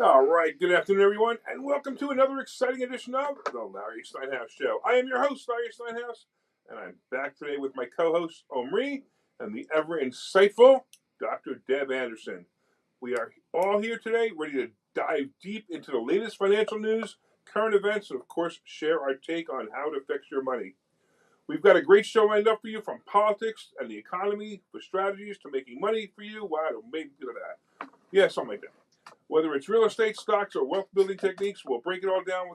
All right, good afternoon, everyone, and welcome to another exciting edition of the Larry Steinhouse Show. I am your host, Larry Steinhouse, and I'm back today with my co-host, Omri, and the ever-insightful Dr. Deb Anderson. We are all here today, ready to dive deep into the latest financial news, current events, and, of course, share our take on how to fix your money. We've got a great show lined up for you, from politics and the economy, for strategies to making money for you. Wow, maybe do that. Yeah, something like that. Whether it's real estate, stocks, or wealth building techniques, we'll break it all down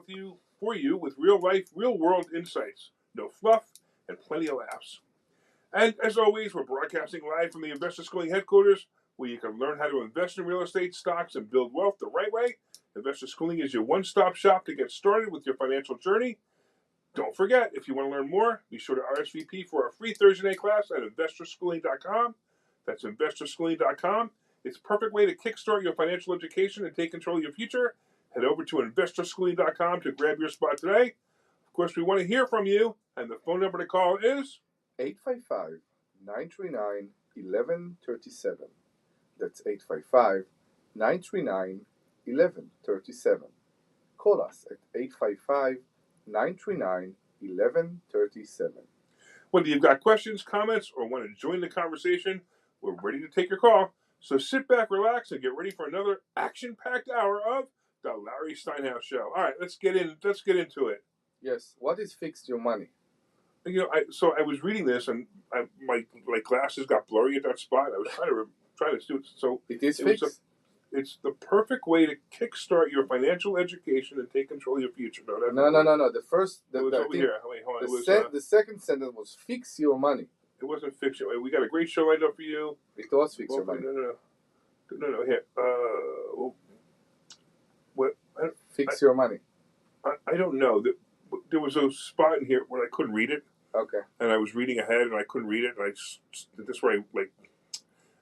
for you with real life, real world insights. No fluff and plenty of laughs. And as always, we're broadcasting live from the Investor Schooling headquarters, where you can learn how to invest in real estate, stocks, and build wealth the right way. Investor Schooling is your one-stop shop to get started with your financial journey. Don't forget, if you want to learn more, be sure to RSVP for our free Thursday night class at investorschooling.com. That's investorschooling.com. It's a perfect way to kickstart your financial education and take control of your future. Head over to investorschooling.com to grab your spot today. Of course, we want to hear from you, and the phone number to call is 855-939-1137. That's 855-939-1137. Call us at 855-939-1137. Whether you've got questions, comments, or want to join the conversation, we're ready to take your call. So sit back, relax, and get ready for another action-packed hour of the Larry Steinhouse Show. All right, let's get into it. Yes. What is fixed your money? You know, I was reading this, and my glasses got blurry at that spot. I was trying to do it. So it is fixed. It's the perfect way to kickstart your financial education and take control of your future. No. The first, it was over here. Wait, hold on. The second sentence was fix your money. It wasn't fix your money. We got a great show lined up for you. It was fix your money. No. Here. What? Fix your money. I don't know. There was a spot in here where I couldn't read it. Okay. And I was reading ahead, and I couldn't read it. And I did this where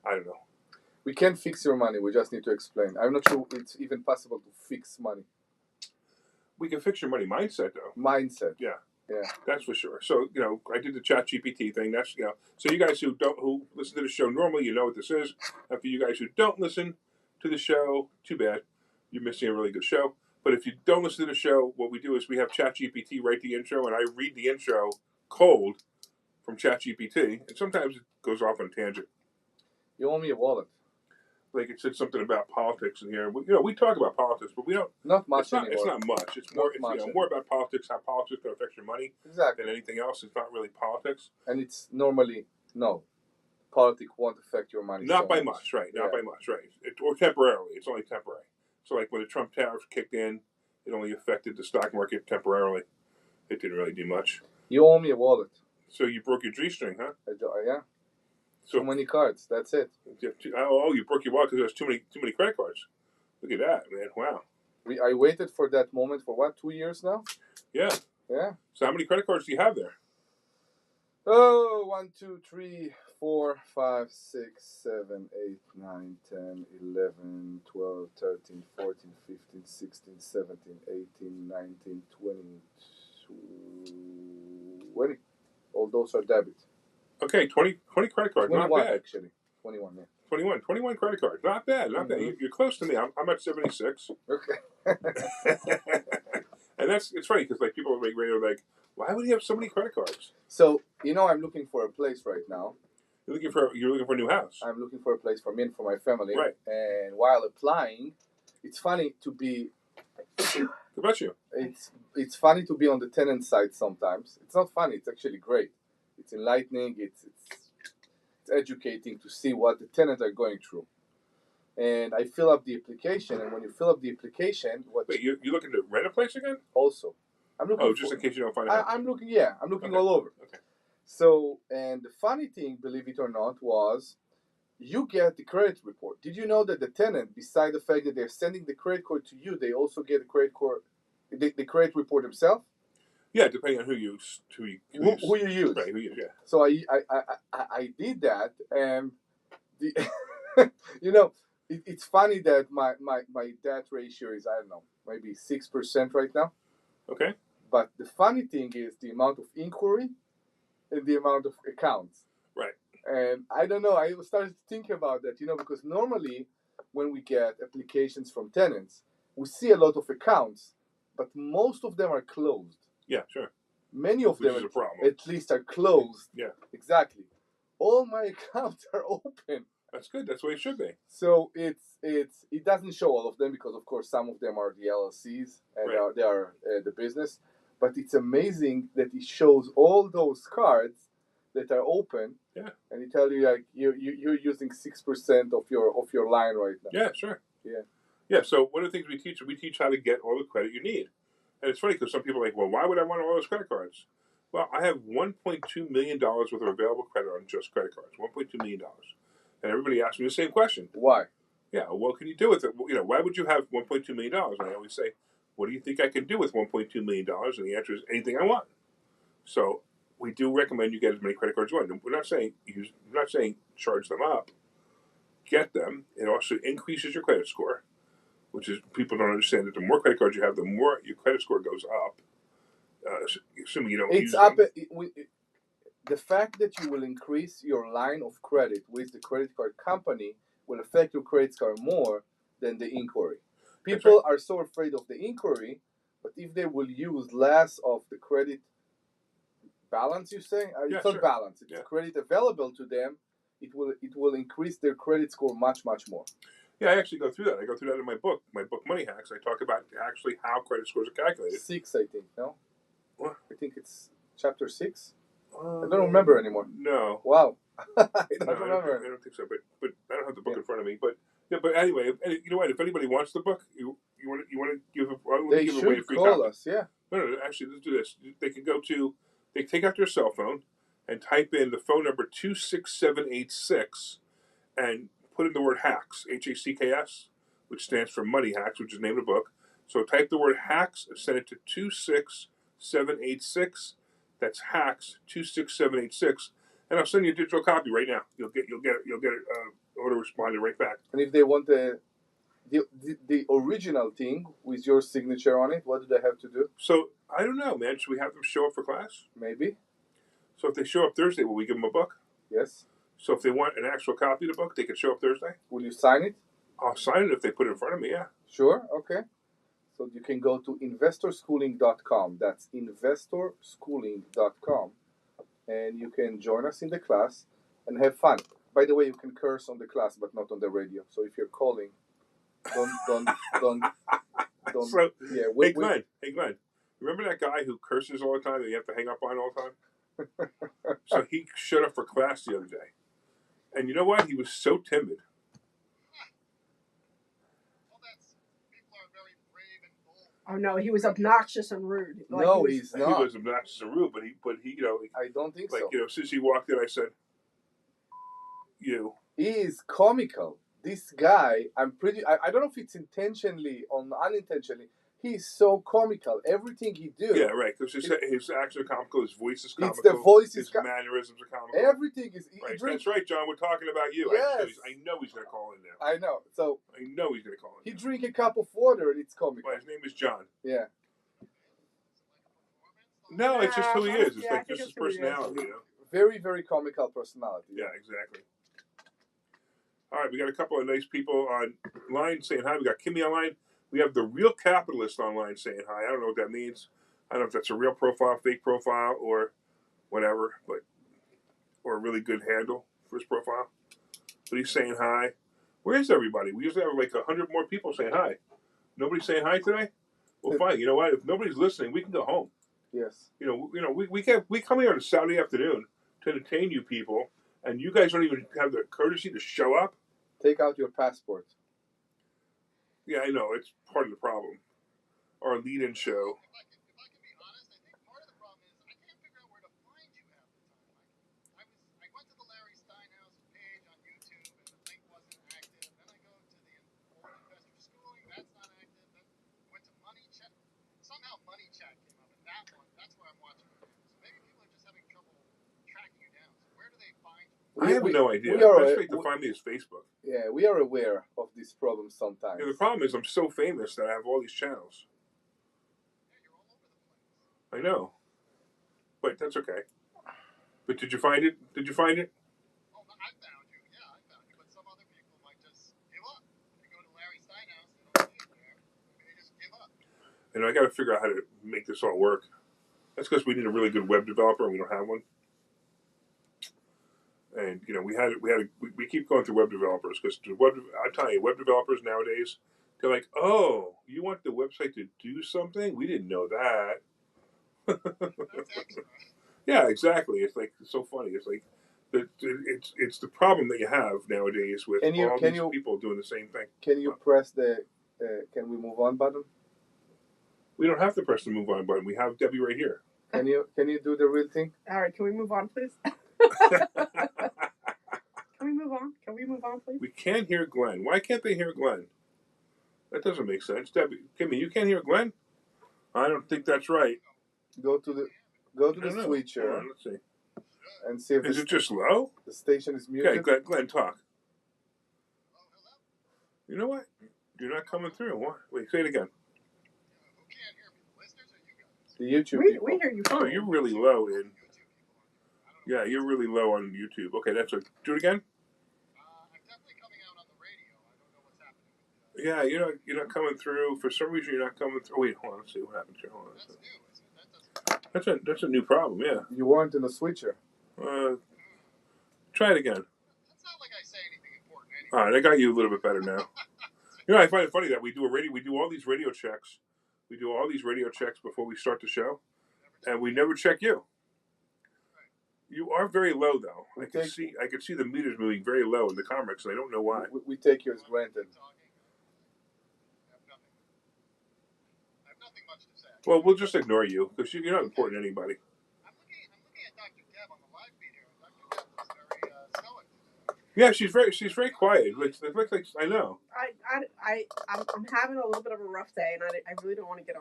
I don't know. We can't fix your money. We just need to explain. I'm not sure it's even possible to fix money. We can fix your money mindset, though. Mindset. Yeah. Yeah. That's for sure. So, I did the ChatGPT thing. That's, so you guys who listen to the show normally, you know what this is. And for you guys who don't listen to the show, too bad. You're missing a really good show. But if you don't listen to the show, what we do is we have ChatGPT write the intro, and I read the intro cold from ChatGPT. And sometimes it goes off on a tangent. You owe me a wallet. Like it said something about politics in here. We talk about politics, but we don't. Not much anymore. It's not much. It's more. More about politics, how politics can affect your money. Exactly. Than anything else. It's not really politics. And it's normally no. Politics won't affect your money. Not by much, right? Not by much, right? Or temporarily. It's only temporary. So, like when the Trump tariffs kicked in, it only affected the stock market temporarily. It didn't really do much. You owe me a wallet. So you broke your G-string, huh? Yeah. So, too many cards. That's it. You broke your wallet because there's too many credit cards. Look at that, man! Wow. I waited for that moment for what, 2 years now? Yeah. Yeah. So how many credit cards do you have there? Oh, 1, 2, 3, 4, 5, 6, 7, 8, 9, 10, 11, 12, 13, 14, 15, 16, 17, 18, 19, 20, 20. All those are debit. Okay, 20 credit cards. 21, not bad. Actually. 21, yeah. 21 credit cards. Not bad, not bad. You're close to me. I'm at 76. Okay. And it's funny because people are like, why would you have so many credit cards? So I'm looking for a place right now. You're looking for a new house. I'm looking for a place for me and for my family. Right. And while applying, it's funny to be. How about you? It's funny to be on the tenant side sometimes. It's not funny. It's actually great. It's enlightening. It's educating to see what the tenants are going through. And I fill up the application, and when you fill up the application, Wait, you're looking to rent a place again? Also, I'm looking. Just in case you don't find out. I'm looking. Yeah, I'm looking all over. Okay. So, and the funny thing, believe it or not, was you get the credit report. Did you know that the tenant, beside the fact that they're sending the credit card to you, they also get a credit the credit report themselves. Yeah, depending on who you Who you use. Right, who you use, yeah. So I did that, and the it's funny that my debt ratio is, I don't know, maybe 6% right now. Okay. But the funny thing is the amount of inquiry and the amount of accounts. Right. And I don't know, I started to think about that, because normally when we get applications from tenants, we see a lot of accounts, but most of them are closed. Yeah, sure. Many of Which them is a problem. at least are closed. Yeah. Exactly. All my accounts are open. That's good. That's the way it should be. So it doesn't show all of them because of course some of them are the LLCs and Right. they are the business. But it's amazing that it shows all those cards that are open. Yeah. And it tells you like you're using 6% of your line right now. Yeah, sure. Yeah. Yeah. So one of the things we teach how to get all the credit you need. And it's funny because some people are like, well, why would I want all those credit cards? Well, I have $1.2 million worth of available credit on just credit cards. $1.2 million. And everybody asks me the same question. Why? Yeah, what can you do with it? Why would you have $1.2 million? And I always say, what do you think I can do with $1.2 million? And the answer is anything I want. So we do recommend you get as many credit cards as you want. We're not saying charge them up. Get them. It also increases your credit score, which is, people don't understand that the more credit cards you have, the more your credit score goes up. Assuming you don't use them. The fact that you will increase your line of credit with the credit card company will affect your credit score more than the inquiry. People are so afraid of the inquiry, but if they will use less of the credit balance, you say? It's not balance. It's credit available to them. It will increase their credit score much, much more. Yeah, I actually go through that. I go through that in my book Money Hacks. I talk about actually how credit scores are calculated. 6, I think, no? What? I think it's chapter 6. I don't remember anymore. No. Wow. I don't remember. I don't think so. But I don't have the book in front of me. But yeah. But anyway, you know what? If anybody wants the book, you want to give they give away a free call copy. Us. Yeah. No. Actually, let's do this. They take out their cell phone and type in the phone number 26786 and put in the word hacks, HACKS, which stands for Money Hacks, which is the name of the book. So type the word hacks and send it to 26786. That's hacks 26786, and I'll send you a digital copy right now. You'll get it auto-responded right back. And if they want the original thing with your signature on it, what do they have to do? So I don't know, man. Should we have them show up for class? Maybe. So if they show up Thursday, will we give them a book? Yes. So if they want an actual copy of the book, they can show up Thursday? Will you sign it? I'll sign it if they put it in front of me, yeah. Sure, okay. So you can go to investorschooling.com. That's investorschooling.com. And you can join us in the class and have fun. By the way, you can curse on the class, but not on the radio. So if you're calling, don't. So, yeah, hey Glenn. Remember that guy who curses all the time that you have to hang up on all the time? So he showed up for class the other day. And you know what? He was so timid. Oh no, he was obnoxious and rude. He's not. He was obnoxious and rude, but he, I don't think so. Since he walked in, I said, "You." He is comical. This guy, I don't know if it's intentionally or unintentionally. He's so comical. Everything he do. Yeah, right. Because his actions are comical. His voice is comical. It's the voice. His mannerisms are comical. Everything is. Right. That's right, John. We're talking about you. Yes. I know he's going to call in now. I know. So. I know he's going to call in. He drink a cup of water and it's comical. Well, his name is John. Yeah. No, it's just who he is. It's like just his personality. You know. Very, very comical personality. Yeah, exactly. All right, we got a couple of nice people online saying hi. We got Kimmy online. We have the Real Capitalist online saying hi. I don't know what that means. I don't know if that's a real profile, fake profile, or whatever, or a really good handle for his profile. But he's saying hi. Where is everybody? We usually have like 100 more people saying hi. Nobody's saying hi today? Well, fine. You know what? If nobody's listening, we can go home. Yes. We come here on a Saturday afternoon to entertain you people, and you guys don't even have the courtesy to show up? Take out your passport. Yeah, I know. It's part of the problem. Our lead-in show. If I can be honest, I think part of the problem is I can't figure out where to find you half the time. I went to the Larry Steinhouse page on YouTube, and the link wasn't active. Then I go to the old investor schooling, that's not active. Then went to Money Chat. Somehow I have no idea. We The are, best way to find me is Facebook. yeah, we are aware of these problems sometimes. Yeah, the problem is I'm so famous that I have all these channels. Yeah, you're all over the place. I know. But that's okay. But did you find it? Did you find it? Oh, I found you. Yeah, I found you. But some other people might just give up. They go to Larry Steinhouse, they don't see it there. Maybe they just give up. And I got to figure out how to make this all work. That's because we need a really good web developer, and we don't have one. And we keep going through web developers because I tell you, web developers nowadays, they're like, oh, you want the website to do something? We didn't know that. That's extra. Yeah, exactly. It's like it's so funny. It's like it's the problem that you have nowadays with all these people doing the same thing. Can you press the can we move on button? We don't have to press the move on button. We have Debbie right here. Can you do the real thing? All right, can we move on, please? Can we move on? Can we move on, please? We can't hear Glenn. Why can't they hear Glenn? That doesn't make sense. Debbie, Kimmy, you can't hear Glenn? I don't think that's right. Go to the switcher. Hold on, let's see. And see if Is it just low? the station is muted. Okay, Glenn, talk. Oh, hello? You know what? You're not coming through. What? Wait, say it again. Who can't hear me? The listeners or you guys? The YouTube We people. hear you Oh, fine. you're really low in. YouTube people on here. I don't know. Yeah, you're really low on YouTube. Okay, that's a. Do it again. I'm definitely coming out on the radio. I don't know what's happening with the... Yeah, you're not coming through. For some reason, you're not coming through. Wait, hold on. Let's see what happens here. Hold on. That's new, isn't it? That doesn't... That's a new problem. Yeah. You weren't in the switcher. Try it again. That's not like I say anything important anyway. All right, I got you a little bit better now. I find it funny that we do all these radio checks. We do all these radio checks before we start the show, and we never check you. You are very low, though. I can see the meters moving very low in the comics, and I don't know why. We take you as granted. I have nothing much to say. Well, we'll just ignore you because you're not important to anybody. I'm looking at Dr. Deb on the live feed here. Dr. Deb looks very stoic today. Yeah, she's very quiet. It looks like I know. I'm having a little bit of a rough day, and I really don't want to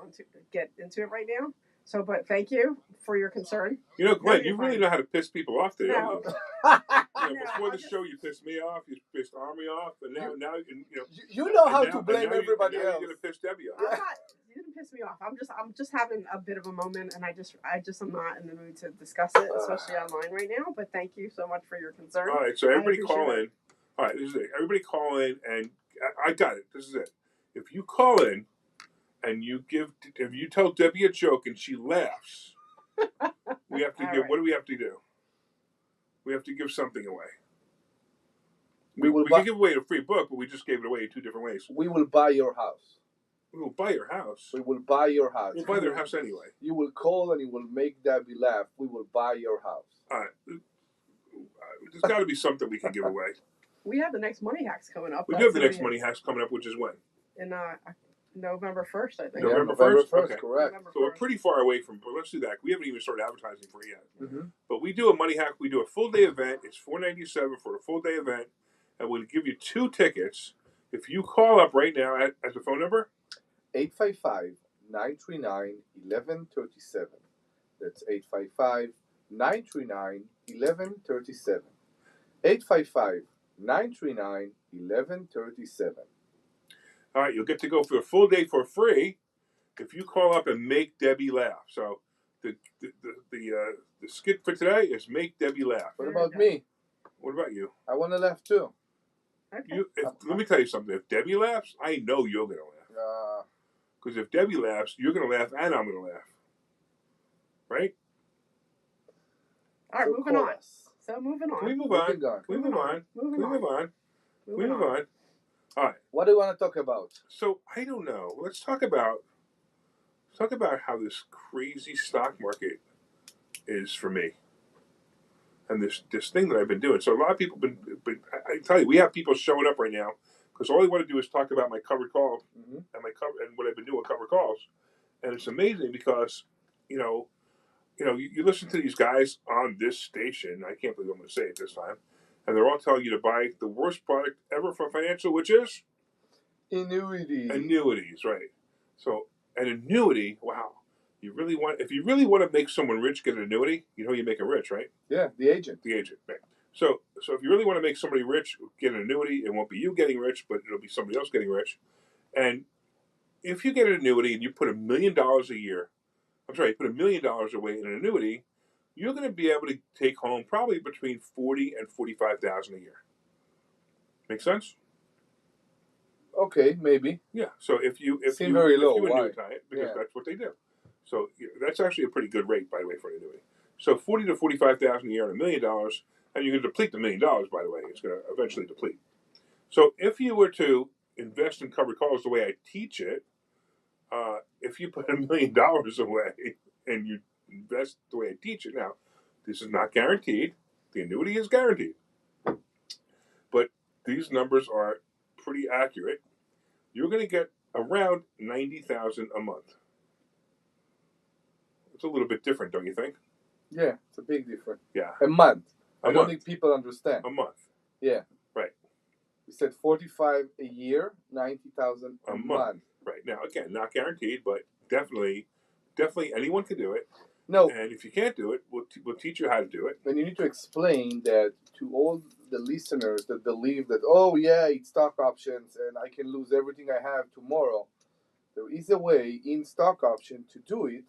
get into it right now. So, but thank you for your concern. You know, Glenn, No, you you're really fine. know how to piss people off today. No. Don't you? Before the show, you pissed me off. You pissed Omri off, and now You know how and to now- blame and now everybody you're else. gonna piss Debbie off. I'm not. You didn't piss me off. I'm just having a bit of a moment, and I just am not in the mood to discuss it, especially online right now. But thank you so much for your concern. All right, so everybody appreciate call it. in. All right, this is it. Everybody call in, and I got it. This is it. If you call in and if you tell Debbie a joke and she laughs, we have to All give. right. What do we have to do? We have to give something away. We will We buy. can give away a free book, but we just gave it away in two different ways. We will buy your house. We will buy your house. We will buy your house. We'll buy their house anyway. You will call and you will make Debbie laugh. We will buy your house. All right. There's got to be something we can give away. We have the next Money Hacks coming up. We do have the next Money Hacks coming up, which is when? in November 1st, I think. November November 1st? Okay. Correct. November So we're 1st. pretty far away from. But let's do that. We haven't even started advertising for it yet. Mm-hmm. But we do a Money Hack. We do a full day event. It's $497 for a full day event, and we'll give you 2 tickets if you call up right now at the phone number. 855-939-1137. That's 855-939-1137. 855-939-1137. All right, you'll get to go for a full day for free if you call up and make Debbie laugh. So the skit for today is make Debbie laugh. What There about you go. me? What about you? I want to laugh too. Okay. Let me tell you something. If Debbie laughs, I know you're gonna laugh. Because if Debbie laughs, you're gonna laugh, and I'm gonna laugh. Right? All right, So moving call on. us. So moving Can we on. move on? Moving on. Can we move on? Can Moving we on. move on? Can we Moving move on. on? All right. What do you want to talk about? So I don't know. Let's talk about how this crazy stock market is for me, and this thing that I've been doing. So a lot of people been. I tell you, we have people showing up right now because all they want to do is talk about my covered call Mm-hmm. and what I've been doing with covered calls, and it's amazing because you listen to these guys on this station. I can't believe I'm going to say it this time, and they're all telling you to buy the worst product ever for financial, which is Annuity. annuities, right? So an annuity, wow. If you really want to make someone rich, get an annuity. You know you make them rich, right? Yeah, the agent. The agent, right? So if you really want to make somebody rich, get an annuity. It won't be you getting rich, but it'll be somebody else getting rich. And if you get an annuity and you put $1 million a year, you put $1 million away in an annuity, you're going to be able to take home probably between $40,000 and $45,000 a year. Make sense? Okay, maybe. Yeah. So if you very low. annuitize it, because that's what they do. So that's actually a pretty good rate, by the way, for an annuity. So $40,000 to $45,000 a year and $1 million, and you can deplete the $1 million. By the way, it's going to eventually deplete. So if you were to invest in covered calls the way I teach it, if you put $1 million away and you invest the way I teach it, now this is not guaranteed. The annuity is guaranteed, but these numbers are pretty accurate. You're going to get around $90,000 a month. It's a little bit different, don't you think? Yeah, it's a big difference. Yeah. A month. A I month. don't think people understand. A month. Yeah. Right. You said 45 a year, 90,000 a month. Right. Now, again, not guaranteed, but definitely anyone can do it. No. And if you can't do it, we'll teach you how to do it. And you need to explain that to all the listeners that believe that, oh, yeah, it's stock options and I can lose everything I have tomorrow. There is a way in stock option to do it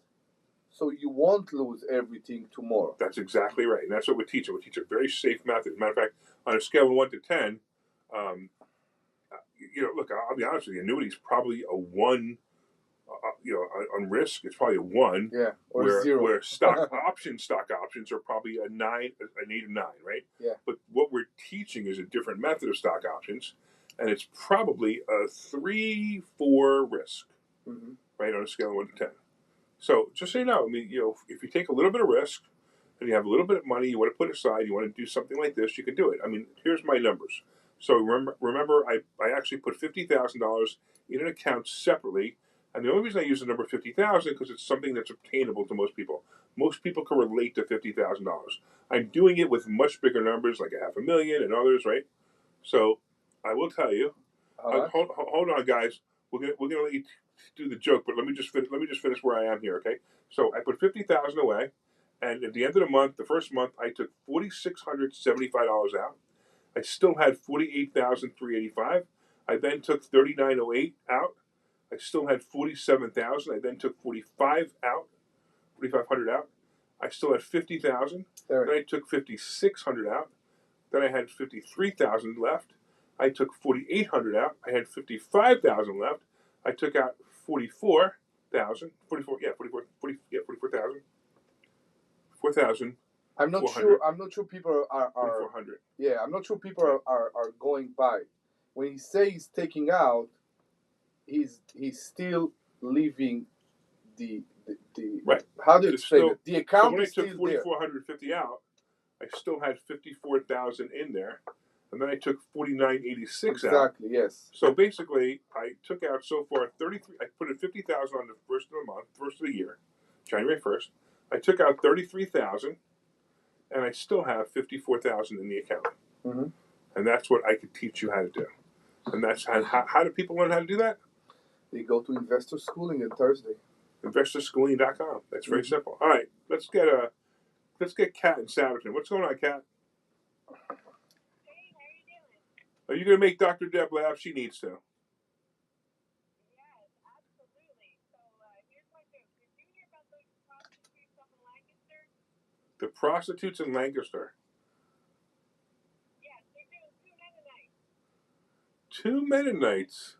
so you won't lose everything tomorrow. That's exactly right. And that's what we teach. We teach a very safe method. As a matter of fact, on a scale of 1 to 10, look, I'll be honest with you, annuity is probably a 1. On risk, it's probably a 1. Yeah, or 0. Where stock options are probably a 9, an 8 or 9, right? Yeah. But what we're teaching is a different method of stock options, and it's probably a 3, 4 risk, right, on a scale of 1 to 10. So just so you know, I mean, if you take a little bit of risk and you have a little bit of money you want to put aside, you want to do something like this, you can do it. I mean, here's my numbers. So remember, I actually put $50,000 in an account separately. And the only reason I use the number 50,000 because it's something that's obtainable to most people. Most people can relate to $50,000. I'm doing it with much bigger numbers, like $500,000 and others, right? So I will tell you. Hold on, guys. We're gonna let you do the joke, but let me just finish where I am here, okay? So I put $50,000 away, and at the end of the month, the first month, I took $4,675 out. I still had $48,385. I then took $3,908 out. I still had $47,000. I then took $4,500 out. I still had $50,000. Then I took $5,600 out. Then I had $53,000 left. I took $4,800 out. I had $55,000 left. I took out $44,000. $4,000. I'm not sure. People are. $4,400. Yeah, I'm not sure people are going by. When he says he's taking out, he's still leaving the right. How do you explain it? The account so when is still I took $4,450 out, I still had $54,000 in there, and then I took $4,986 out. Exactly. Yes. So basically, I took out so far $33. I put in $50,000 on the first of the month, first of the year, January 1st. I took out $33,000, and I still have $54,000 in the account. And that's what I could teach you how to do. And that's how do people learn how to do that? They go to Investor Schooling on Thursday. InvestorSchooling.com. That's very simple. All right, let's get Kat in Saverton. What's going on, Kat? Hey, how are you doing? Are you going to make Dr. Deb laugh? She needs to. Yes, absolutely. So here's my joke. Did you hear about those prostitutes up in Lancaster? The prostitutes in Lancaster. Yes, they're doing 2 Mennonites. 2 Mennonites.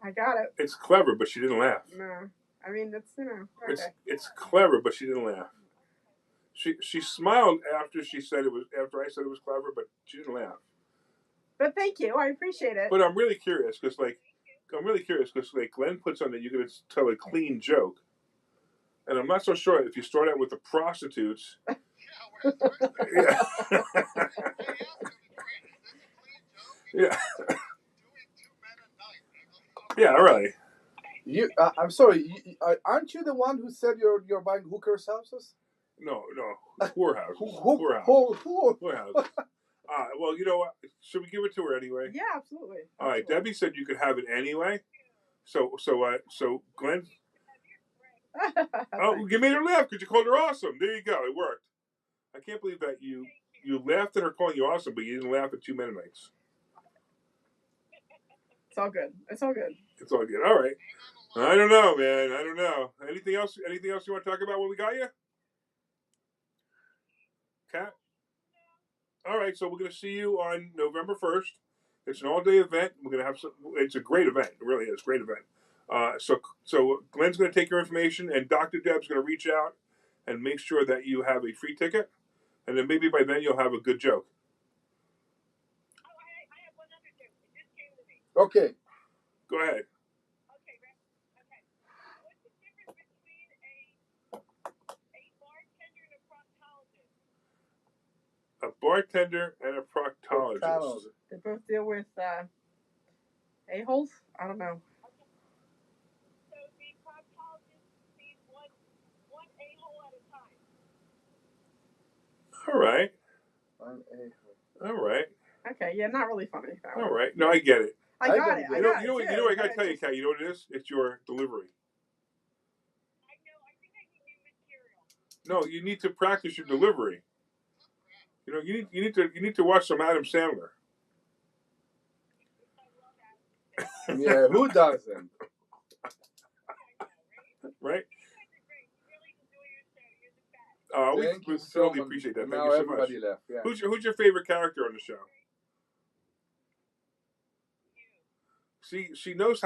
I got it. It's clever, but she didn't laugh. No, I mean okay. It's clever, but she didn't laugh. She smiled after I said it was clever, but she didn't laugh. But thank you, I appreciate it. But I'm really curious because Glenn puts on that you're going to tell a clean joke, and I'm not so sure if you start out with the prostitutes. Yeah. Yeah. Yeah, really. I'm sorry. Aren't you the one who said you're buying hookers houses? No, whorehouse. Whorehouse. Well, you know what? Should we give it to her anyway? Yeah, absolutely. All right. Debbie said you could have it anyway. So Glenn. Oh, you made her laugh because you called her awesome. There you go. It worked. I can't believe that you laughed at her calling you awesome, but you didn't laugh at 2 Mennonites. It's all good. It's all good. It's all good. All right. I don't know, man. I don't know. Anything else? Anything else you want to talk about? What we got you? Kat? All right. So we're going to see you on November 1st. It's an all-day event. We're going to have some. It's a great event. It really is a great event. So Glenn's going to take your information, and Dr. Deb's going to reach out and make sure that you have a free ticket, and then maybe by then you'll have a good joke. Oh, I have one other joke. It just came to me. Okay. Go ahead. Okay, Rick. Okay. What's the difference between a bartender and a proctologist? A bartender and a proctologist. They both deal with a-holes? I don't know. So the proctologist sees one a-hole at a time. All right. One A-hole. All right. Okay, yeah, not really funny. That All one. right. No, I get it. I got it. You know what I got to tell you, Kat. You know what it is? It's your delivery. I know. I think I need new material. No, you need to practice your delivery. You know, you need to watch some Adam Sandler. I love that. Yeah, who doesn't? Right? You guys are great. You really enjoy your show. You're the best. Thank We you totally so much. appreciate that. And Thank now you so much. everybody left. Yeah. Who's your favorite character on the show? She knows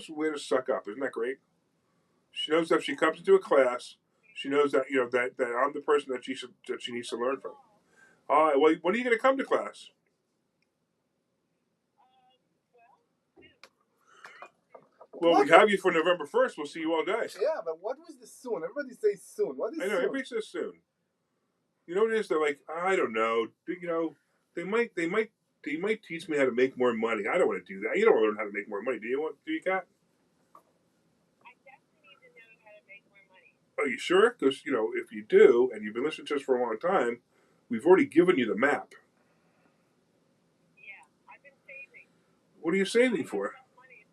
where to suck up. Isn't that great? She knows that if she comes into a class, she knows that that I'm the person that she needs to learn from. All right. Well, when are you going to come to class? Well, we have you for November 1st. We'll see you all day. Yeah, but what was the soon? Everybody says soon. What is I know soon? everybody says soon. You know what it is? They're like, I don't know. You know, they might teach me how to make more money. I don't want to do that. You don't want to learn how to make more money. Do you, Kat? I definitely need to know how to make more money. Are you sure? Because if you do, and you've been listening to us for a long time, we've already given you the map. Yeah, I've been saving. What are you saving for? Money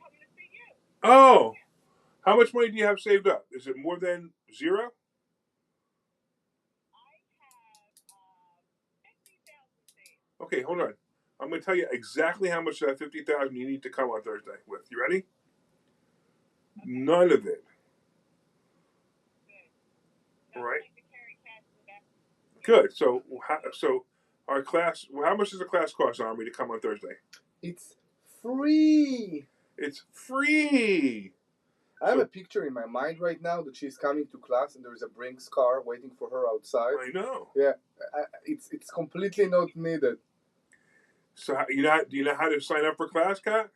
coming to see you. Oh, how much money do you have saved up? Is it more than zero? I have 50,000 saved. Okay, hold on. I'm going to tell you exactly how much of that 50,000 you need to come on Thursday with. You ready? Okay. None of it. Good. Right. Like to carry cash in the back. Good. So our class. How much does the class cost, Omri, to come on Thursday? It's free. It's free. I have a picture in my mind right now that she's coming to class and there's a Brinks car waiting for her outside. I know. Yeah, it's completely not needed. So do you know how to sign up for class, Kat?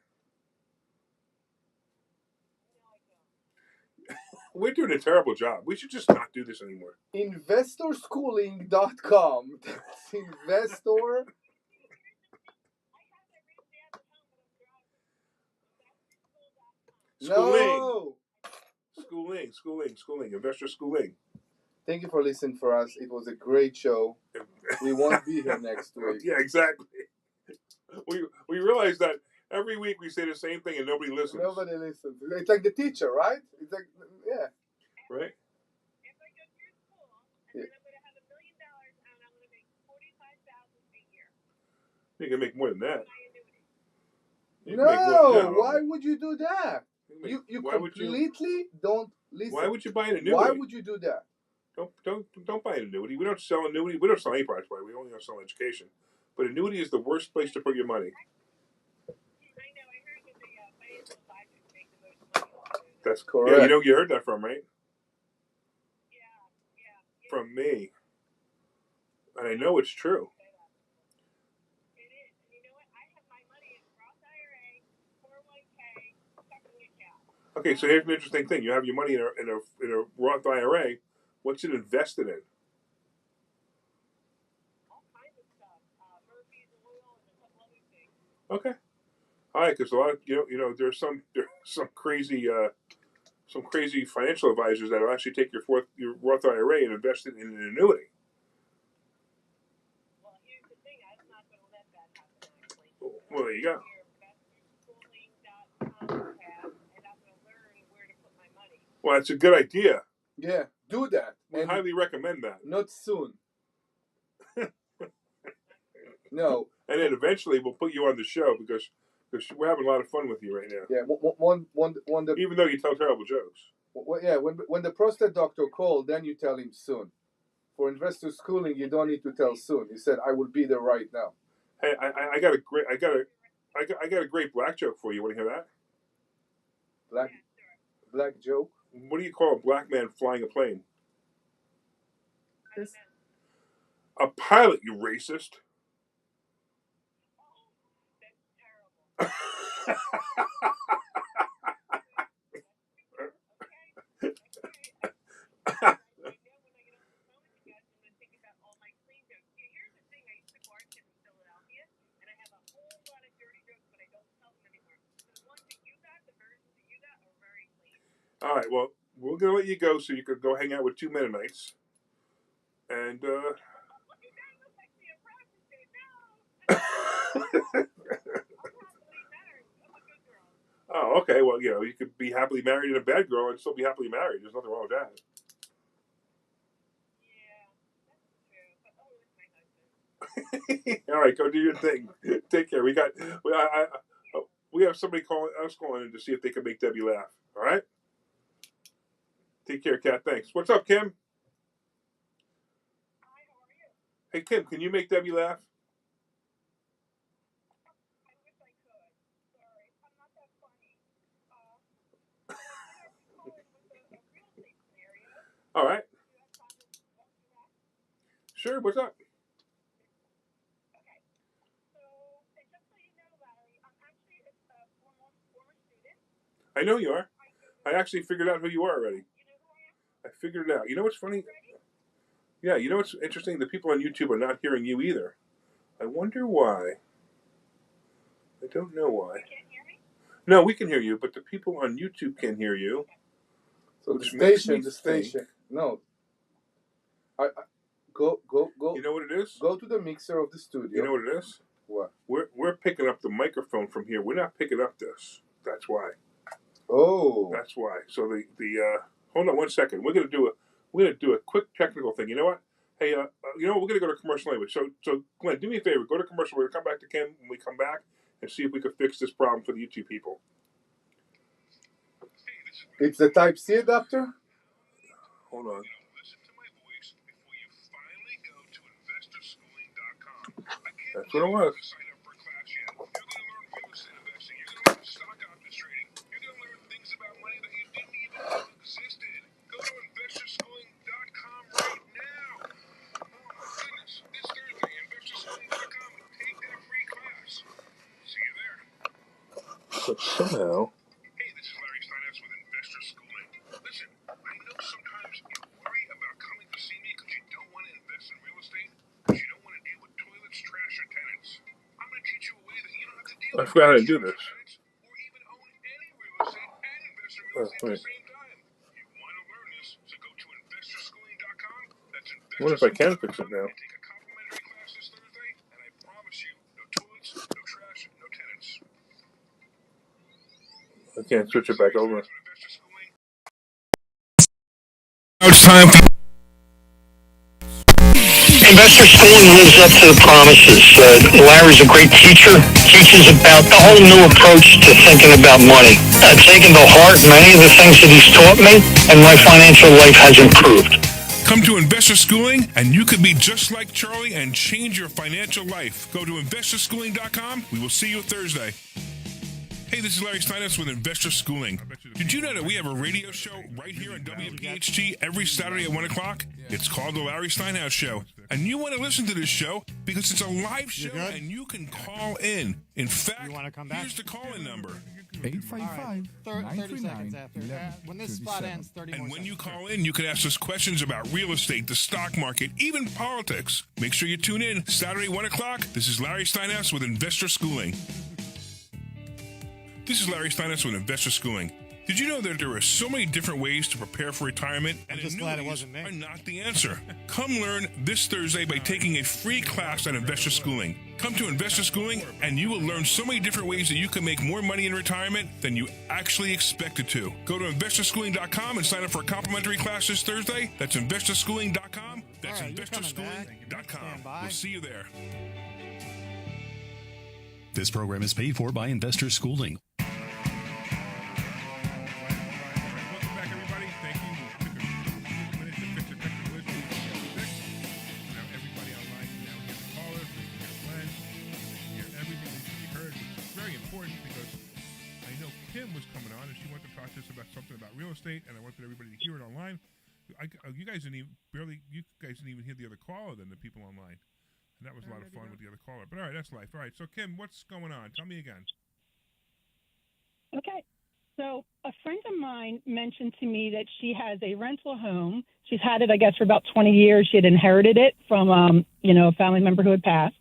We're doing a terrible job. We should just not do this anymore. Investorschooling.com. That's investor. No. Schooling. Investor schooling. Thank you for listening for us. It was a great show. We won't be here next week. Yeah, exactly. We realize that every week we say the same thing and nobody listens. Nobody listens. It's like the teacher, right? It's like, yeah. Right? If I go through school, and then I'm going to have $1 million, and I'm going to make $45,000 a year. You can make more than that. My annuity. No, why would you do that? You Why would completely don't listen. Why would you buy an annuity? Why would you do that? Don't buy an annuity. We don't sell annuity. We don't sell any products. We only sell education. But annuity is the worst place to put your money. I know. I heard that the financial advisors make the most money. That's correct. Yeah, you heard that from, right? Yeah. From me. And I know it's true. It is. And you know what? I have my money in Roth IRA, 401k, checking account. Okay, so here's an interesting thing. You have your money in a Roth IRA. What's it invested in? All kinds of stuff. Murphy's Oil and a couple other things. Okay. All right, because a lot of there's some crazy financial advisors that will actually take your Roth IRA and invest it in an annuity. Well, here's the thing. I'm not going to let that happen, actually. Well, there you go. Investorschooling.com tab, and I'm going to learn where to put my money. Well, that's a good idea. Yeah. do that. We And highly recommend that. not soon. No. And then eventually we'll put you on the show because we're having a lot of fun with you right now. Yeah. Even though you tell terrible jokes. Yeah. When the prostate doctor called, then you tell him soon. For investor schooling, you don't need to tell soon. He said, "I will be there right now." Hey, I got a great black joke for you. Want to hear that? Black joke. What do you call a black man flying a plane? This, A pilot, you racist. All right, well, we're going to let you go so you could go hang out with two Mennonites. And, oh, okay. Well, you could be happily married and a bad girl and still be happily married. There's nothing wrong with that. All right, go do your thing. Take care. We have somebody calling in to see if they can make Debbie laugh. All right? Take care, Kat. Thanks. What's up, Kim? Hey, Kim, can you make Debbie laugh? All right. Sure. What's up? I know you are. I actually figured out who you are already. I figured it out. You know what's funny? Yeah, you know what's interesting? The people on YouTube are not hearing you either. I wonder why. I don't know why. No, we can hear you, but the people on YouTube can't hear you. So the station. No. Go. You know what it is? Go to the mixer of the studio. You know what it is? What? We're picking up the microphone from here. We're not picking up this. That's why. Oh. That's why. So the hold on one second. We're gonna do a quick technical thing. You know what? Hey, you know what? We're gonna go to commercial anyway. So Glenn, do me a favor. Go to commercial. We're gonna come back to Kim when we come back and see if we can fix this problem for the YouTube people. It's the Type-C adapter? Hold on. That's what it was. But somehow. Hey, this is Larry Steinhouse with Investor Schooling. Listen, I know sometimes you worry about coming to see me because you don't want to invest in real estate, because you don't want to deal with toilets, trash, or tenants. I'm going to teach you a way that you don't have to deal with. I forgot how to do this. Or even own any real estate and invest in real estate at the same time. You want to learn this, so go to investorschooling.com. That's investorschooling.com. I wonder if I can fix it now. Take a complimentary class this Thursday, and I promise you, no toilets, no trash, no tenants. I can't switch it back over. Now it's time for Investor Schooling lives up to the promises. Larry's a great teacher, teaches about the whole new approach to thinking about money. I've taken to heart many of the things that he's taught me, and my financial life has improved. Come to Investor Schooling, and you could be just like Charlie and change your financial life. Go to investorschooling.com. We will see you Thursday. Hey, this is Larry Steinhouse with Investor Schooling. Did you know that we have a radio show right here on WPHT every Saturday at 1 o'clock? It's called The Larry Steinhouse Show. And you want to listen to this show because it's a live show and you can call in. In fact, here's the call-in number. 855 30 seconds after. When this spot ends, 30 And when you call in, you can ask us questions about real estate, the stock market, even politics. Make sure you tune in Saturday, 1 o'clock. This is Larry Steinhouse with Investor Schooling. This is Larry Steinhouse with Investor Schooling. Did you know that there are so many different ways to prepare for retirement? I'm just glad it wasn't me. Are not the answer. Come learn this Thursday by taking a free class at Investor Schooling. Come to Investor Schooling and you will learn so many different ways that you can make more money in retirement than you actually expected to. Go to investorschooling.com and sign up for a complimentary class this Thursday. That's investorschooling.com. That's All right, you're coming back. investorschooling.com. Stand by. We'll see you there. This program is paid for by Investor Schooling. Welcome back, everybody. Thank you. We took a few minutes to fix the technical issue. Now everybody online can now hear the callers, they can hear Glenn, they can hear everything that should be heard, which is very important because I know Kim was coming on and she wanted to talk to us about something about real estate, and I wanted everybody to hear it online. You guys didn't even hear the other caller than the people online, and that was a lot of fun with the other caller. But all right, that's life. All right, so Kim, what's going on? Tell me again. Okay. So a friend of mine mentioned to me that she has a rental home. She's had it, I guess, for about 20 years. She had inherited it from, a family member who had passed.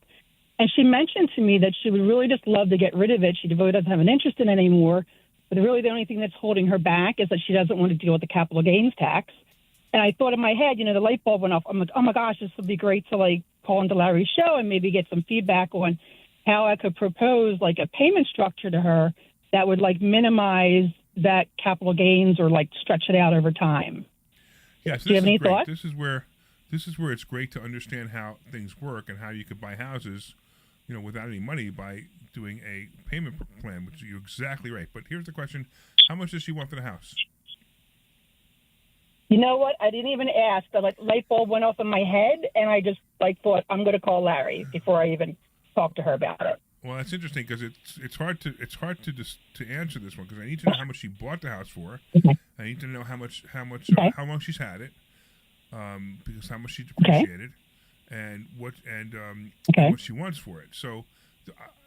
And she mentioned to me that she would really just love to get rid of it. She really doesn't have an interest in it anymore. But really the only thing that's holding her back is that she doesn't want to deal with the capital gains tax. And I thought in my head, the light bulb went off. I'm like, oh, my gosh, this would be great to, call into Larry's show and maybe get some feedback on how I could propose, a payment structure to her that would, minimize that capital gains or, stretch it out over time. Yes, do you have any thoughts? This is where it's great to understand how things work and how you could buy houses, without any money by doing a payment plan, which you're exactly right. But here's the question. How much does she want for the house? You know what? I didn't even ask. The light bulb went off in my head, and I just thought I'm going to call Larry before I even talk to her about it. Well, that's interesting because it's hard to answer this one because I need to know how much she bought the house for. Okay. I need to know how Okay. how long she's had it, because how much she depreciated, and what she wants for it. So,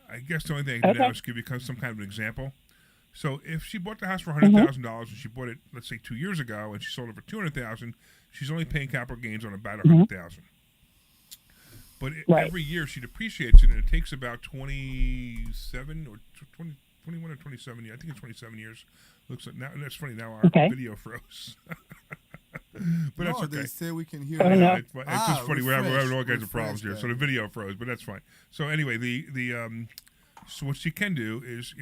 I guess the only thing I can do now is give you some kind of an example. So if she bought the house for $100,000 and she bought it, let's say 2 years ago, and she sold it for $200,000, she's only paying capital gains on about $100,000. But every year she depreciates it, and it takes about 27 or 21 or 27 years. I think it's 27 years. Looks like now. That's funny. Now our video froze. But that's okay. They say we can hear. It's just funny. We're having all kinds of problems here. So the video froze, but that's fine. So anyway, so what she can do is,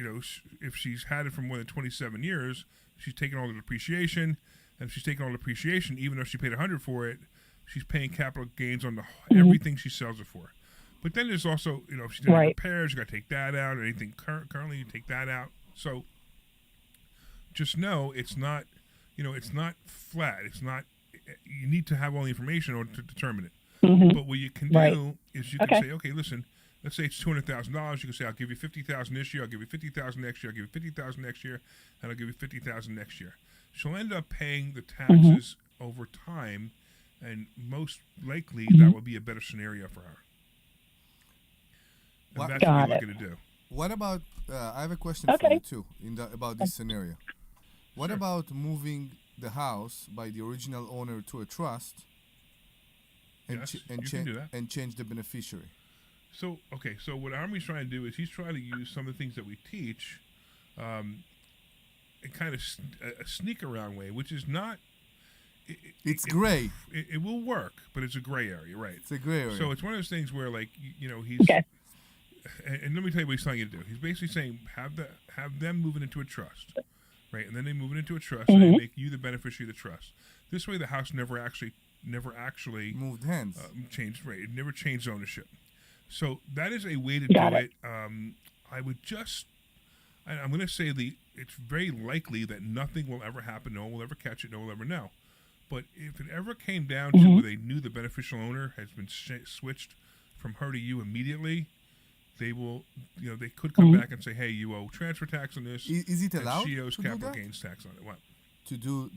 if she's had it for more than 27 years, she's taking all the depreciation, and if she's taking all the depreciation, even though she paid $100 for it, she's paying capital gains on everything she sells it for. But then there's also, if she did repairs, you got to take that out. Or anything currently, you take that out. So just know it's not, it's not flat. It's not. You need to have all the information in order to determine it. Mm-hmm. But what you can do is you can say, okay, listen. Let's say it's $200,000. You can say, I'll give you $50,000 this year. I'll give you $50,000 next year. I'll give you $50,000 next year, and I'll give you $50,000 next year. She'll end up paying the taxes over time, and most likely that will be a better scenario for her. And that's what we're looking to do. What about? I have a question for you too about this scenario. What about moving the house by the original owner to a trust and change the beneficiary? So what Omri's trying to do is he's trying to use some of the things that we teach in kind of a sneak around way, which is not. It's gray. It will work, but it's a gray area, right? It's a gray area. So it's one of those things where, he's. And let me tell you what he's telling you to do. He's basically saying have them move it into a trust, right? And then they move it into a trust, and they make you the beneficiary of the trust. This way, the house never actually moved hands. Changed, right? It never changed ownership. So that is a way to do it. I would I'm going to say it's very likely that nothing will ever happen. No one will ever catch it. No one will ever know. But if it ever came down to where they knew the beneficial owner has been switched from her to you immediately, they will, they could come back and say, hey, you owe transfer tax on this. Is it allowed? She owes capital gains tax on it. What? To do,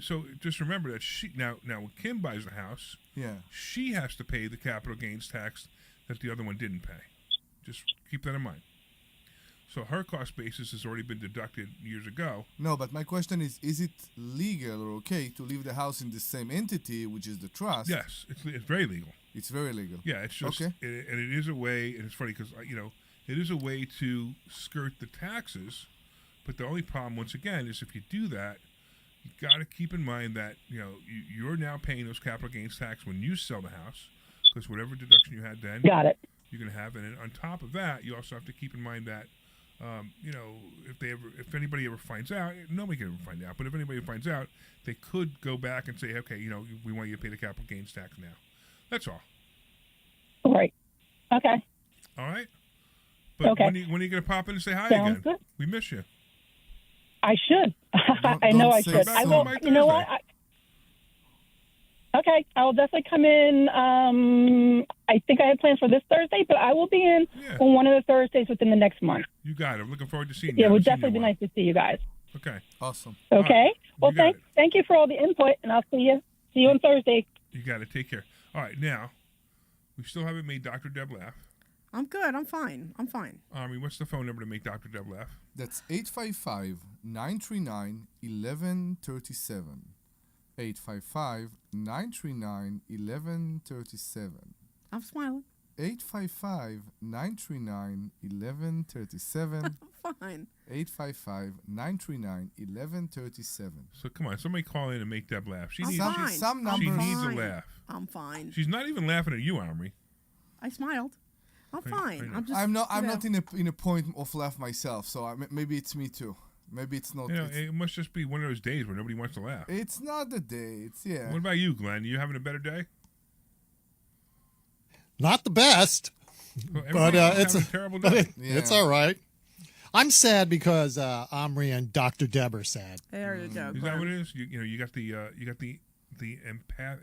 So just remember that now when Kim buys the house, she has to pay the capital gains tax that the other one didn't pay. Just keep that in mind. So her cost basis has already been deducted years ago. No, but my question is it legal or okay to leave the house in the same entity, which is the trust? Yes, it's very legal. It's very legal. Yeah, it's just, and it is a way, and it's funny because, it is a way to skirt the taxes But the only problem, once again, is if you do that, you got to keep in mind that you're now paying those capital gains tax when you sell the house, because whatever deduction you had then, got it. you're going to have. And then on top of that, you also have to keep in mind that, if anybody ever finds out, nobody can ever find out. But if anybody finds out, they could go back and say, okay, we want you to pay the capital gains tax now. That's all. Right. Okay. All right. But okay. when are you going to pop in and say hi Sounds again? Good. We miss you. I should. I know I should. I will. You know what? Okay, I will definitely come in. I think I had plans for this Thursday, but I will be in on one of the Thursdays within the next month. You got it. I'm looking forward to seeing you. Yeah, it would definitely be nice to see you guys. Okay. Awesome. Okay. Right. Well, thank you for all the input, and I'll see you on Thursday. You got it. Take care. All right, now, we still haven't made Dr. Deb laugh. I'm good. I'm fine. Omri, what's the phone number to make Dr. Deb laugh? That's 855-939-1137. 855-939-1137. I'm smiling. 855-939-1137. Fine. 855-939-1137. So come on, somebody call in and make Deb laugh. She I'm needs fine. Some numbers. She needs a laugh. I'm fine. She's not even laughing at you, Omri. I smiled. I'm fine. I'm not in a point of laugh myself, so maybe it's me too. Maybe it's not. It must just be one of those days where nobody wants to laugh. It's not the day. It's What about you, Glenn? You having a better day? Not the best, but it's a terrible day. It's all right. I'm sad because Omri and Dr. Deb are sad. There you go. Is that what it is? You got the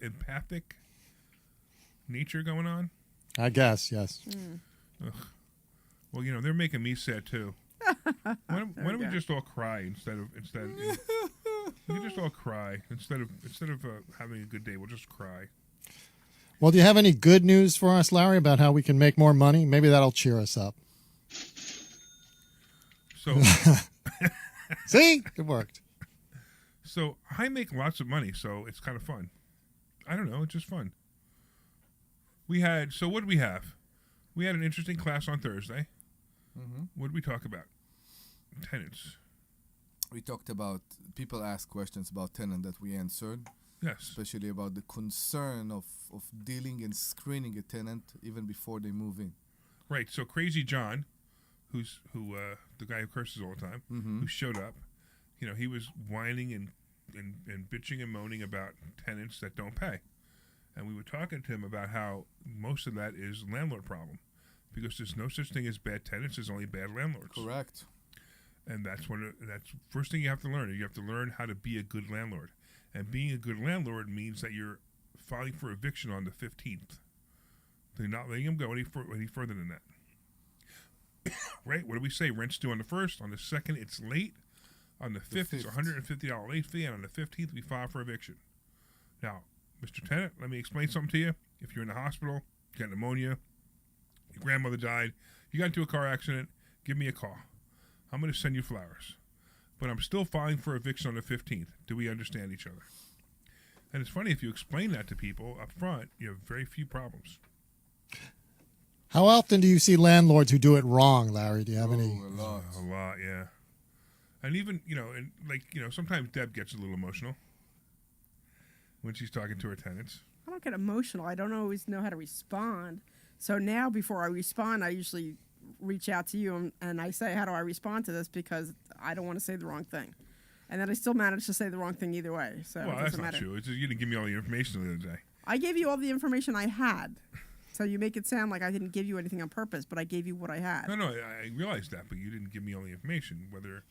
empathic nature going on. I guess, yes. Ugh. Well, they're making me sad too. Why don't we just all cry instead? We can just all cry instead of having a good day. We'll just cry. Well, do you have any good news for us, Larry, about how we can make more money? Maybe that'll cheer us up. So, see, it worked. So I make lots of money, so it's kind of fun. I don't know, it's just fun. So what did we have? We had an interesting class on Thursday. Mm-hmm. What did we talk about? Tenants. We talked about, people asked questions about tenant that we answered. Yes. Especially about the concern of dealing and screening a tenant even before they move in. Right. So Crazy John, who the guy who curses all the time, who showed up, he was whining and bitching and moaning about tenants that don't pay. And we were talking to him about how most of that is landlord problem, because there's no such thing as bad tenants. There's only bad landlords. Correct. And that's first thing you have to learn. You have to learn how to be a good landlord. And being a good landlord means that you're filing for eviction on the 15th. They're not letting him go any further than that. Right? What do we say? Rent's due on the 1st. On the 2nd, it's late. On the 5th, it's a $150 late fee. And on the 15th, we file for eviction. Now, Mr. Tenant, let me explain something to you. If you're in the hospital, you got pneumonia, your grandmother died, you got into a car accident, give me a call. I'm going to send you flowers. But I'm still filing for eviction on the 15th. Do we understand each other? And it's funny, if you explain that to people up front, you have very few problems. How often do you see landlords who do it wrong, Larry? Do you have any? A lot. A lot, yeah. And even, sometimes Deb gets a little emotional when she's talking to her tenants. I don't get emotional. I don't always know how to respond. So now, before I respond, I usually reach out to you and I say, how do I respond to this? Because I don't want to say the wrong thing. And then I still manage to say the wrong thing either way. So well, that's not true. It's just you didn't give me all the information the other day. I gave you all the information I had. So you make it sound like I didn't give you anything on purpose, but I gave you what I had. No, I realized that, but you didn't give me all the information, whether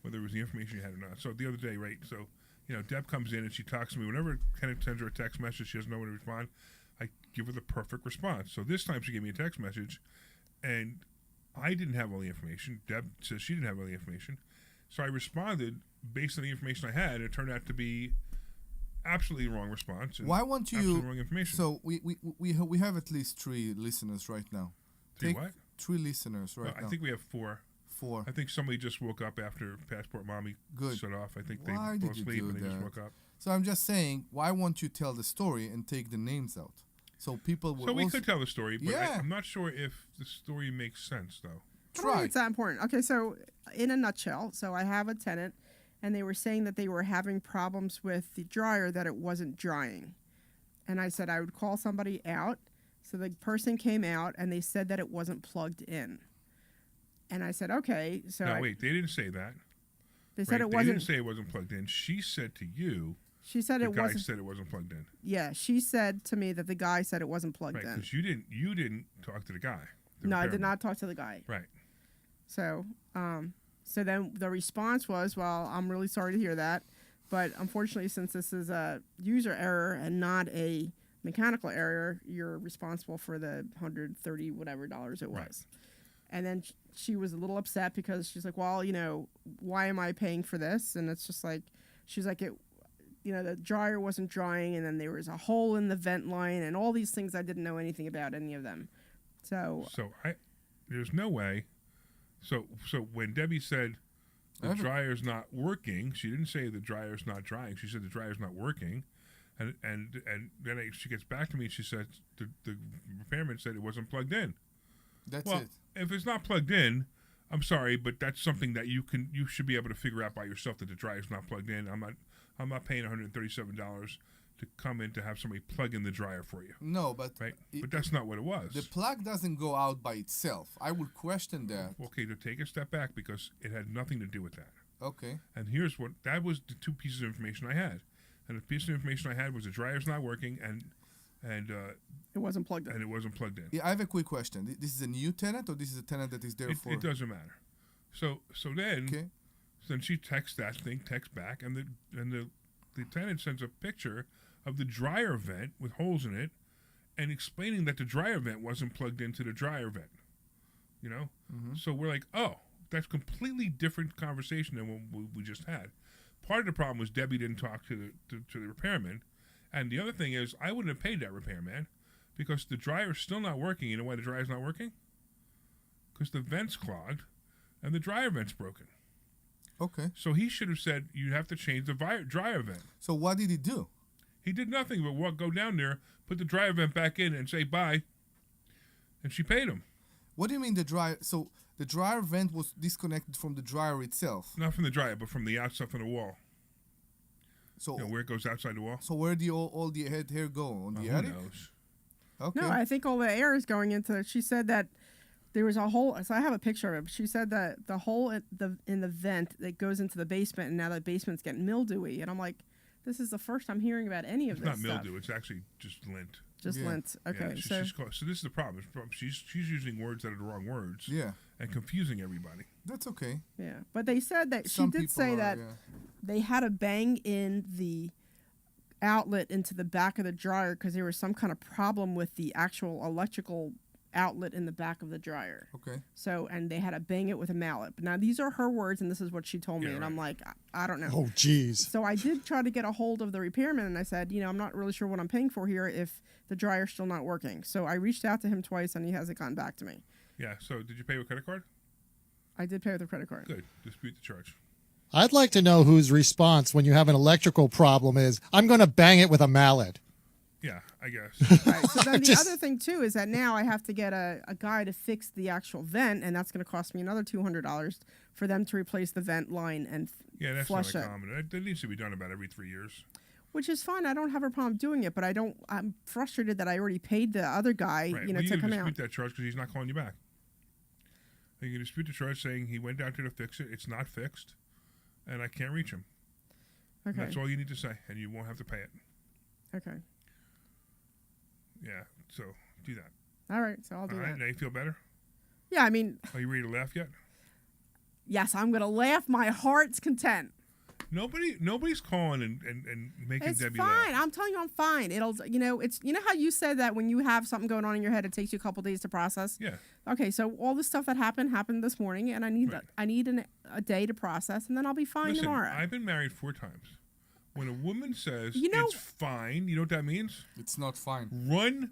it was the information you had or not. So the other day, right, so, Deb comes in and she talks to me. Whenever Kenneth sends her a text message, she doesn't know when to respond, I give her the perfect response. So this time she gave me a text message, and I didn't have all the information. Deb says she didn't have all the information. So I responded based on the information I had, and it turned out to be absolutely wrong response. Why won't you? Absolutely wrong information. So we have at least 3 listeners right now. What? 3 listeners right now. I think we have 4. 4. I think somebody just woke up after Passport Mommy shut off. I think they fell asleep and they just woke up. So I'm just saying, why won't you tell the story and take the names out? So people will. So we could tell the story, but yeah. I'm not sure if the story makes sense, though. I don't think it's that important. Okay, so in a nutshell, so I have a tenant, and they were saying that they were having problems with the dryer, that it wasn't drying. And I said I would call somebody out. So the person came out, and they said that it wasn't plugged in. And I said, okay. So no, wait, they didn't say that. They said it They wasn't. didn't say it wasn't plugged in. She said to you. She said the it guy wasn't. said it wasn't plugged in. Yeah, she said to me that the guy said it wasn't plugged in. Right, because you didn't talk to the guy. No, I did not talk to the guy. Right. So, so then the response was, well, I'm really sorry to hear that, but unfortunately, since this is a user error and not a mechanical error, you're responsible for the $130 whatever it was. Right. And then she was a little upset because she's like, well, why am I paying for this? And it's just like, she's like, the dryer wasn't drying, and then there was a hole in the vent line, and all these things I didn't know anything about any of them. So there's no way. So when Debbie said the dryer's not working, she didn't say the dryer's not drying. She said the dryer's not working, and then she gets back to me and she said the repairman said it wasn't plugged in. That's it. If it's not plugged in, I'm sorry, but that's something that you should be able to figure out by yourself, that the dryer's not plugged in. I'm not paying $137 to come in to have somebody plug in the dryer for you. No, but right. But that's not what it was. The plug doesn't go out by itself. I would question that. Okay, to take a step back, because it had nothing to do with that. Okay. And here's that was the two pieces of information I had. And the piece of information I had was the dryer's not working, and it wasn't plugged in. And it wasn't plugged in. Yeah, I have a quick question. This is a new tenant, or this is a tenant that is there for? It doesn't matter. So then, then she texts back, and the tenant sends a picture of the dryer vent with holes in it, and explaining that the dryer vent wasn't plugged into the dryer vent. Mm-hmm. So we're like, oh, that's completely different conversation than what we just had. Part of the problem was Debbie didn't talk to the repairman, and the other thing is I wouldn't have paid that repairman because the dryer's still not working. You know why the dryer's not working? Because the vent's clogged and the dryer vent's broken. Okay. So he should have said you have to change the dryer vent. So what did he do? He did nothing but go down there, put the dryer vent back in, and say bye. And she paid him. What do you mean the dryer? So the dryer vent was disconnected from the dryer itself? Not from the dryer, but from the outside from the wall. So where it goes outside the wall. So where do all the head hair go? On the attic? Who knows? Okay. No, I think all the air is going into it. She said that there was a hole. So I have a picture of it. She said that the hole in the vent that goes into the basement, and now the basement's getting mildewy. And I'm like, this is the first I'm hearing about any of this stuff. It's not mildew. It's actually just lint. Just lint. Okay. Yeah, so this is the problem. She's using words that are the wrong words. Yeah. And confusing everybody. That's okay. Yeah. But they said that she did say that they had to bang in the outlet into the back of the dryer because there was some kind of problem with the actual electrical outlet in the back of the dryer. Okay. So, and they had to bang it with a mallet. But now these are her words, and this is what she told me. And I'm like, I don't know. Oh, geez. So I did try to get a hold of the repairman, and I said, I'm not really sure what I'm paying for here if the dryer's still not working. So I reached out to him twice, and he hasn't gotten back to me. Yeah. So did you pay with credit card? I did pay with a credit card. Good. Dispute the charge. I'd like to know whose response when you have an electrical problem is, I'm going to bang it with a mallet. Yeah, I guess. Right. So then the other thing, too, is that now I have to get a guy to fix the actual vent, and that's going to cost me another $200 for them to replace the vent line and that's flush not it. Common. That needs to be done about every 3 years. Which is fine. I don't have a problem doing it, but I'm frustrated that I already paid the other guy, Right. to come out. You can dispute that charge because he's not calling you back. You can dispute the charge saying he went down there to fix it. It's not fixed, and I can't reach him. Okay. And that's all you need to say, and you won't have to pay it. Okay. Yeah, so do that. All right, so I'll do that. Now you feel better? Yeah, I mean... Are you ready to laugh yet? Yes, I'm going to laugh my heart's content. Nobody's calling and making Debbie laugh. It's fine. I'm telling you, I'm fine. It'll, it's, how you said that when you have something going on in your head, it takes you a couple days to process. Yeah. Okay, so all the stuff that happened this morning, and I need a day to process, and then I'll be fine tomorrow. I've been married 4 times. When a woman says it's fine, you know what that means? It's not fine. Run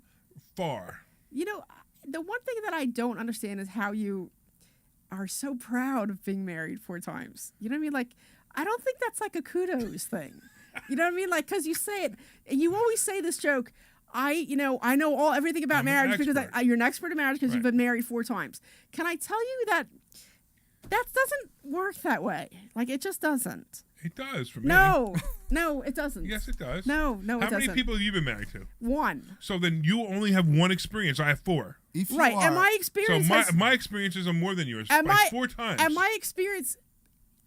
far. The one thing that I don't understand is how you are so proud of being married 4 times. You know what I mean? Like, I don't think that's like a kudos thing. You know what I mean? Like, because you say it, and you always say this joke, I know everything about marriage because you're an expert in marriage because you've been married 4 times. Can I tell you that doesn't work that way? Like, it just doesn't. It does for me. No, it doesn't. Yes, it does. No, it doesn't. How many people have you been married to? 1. So then you only have 1 experience. I have 4. Right, and my experience. So my experiences are more than yours by 4 times. And my experience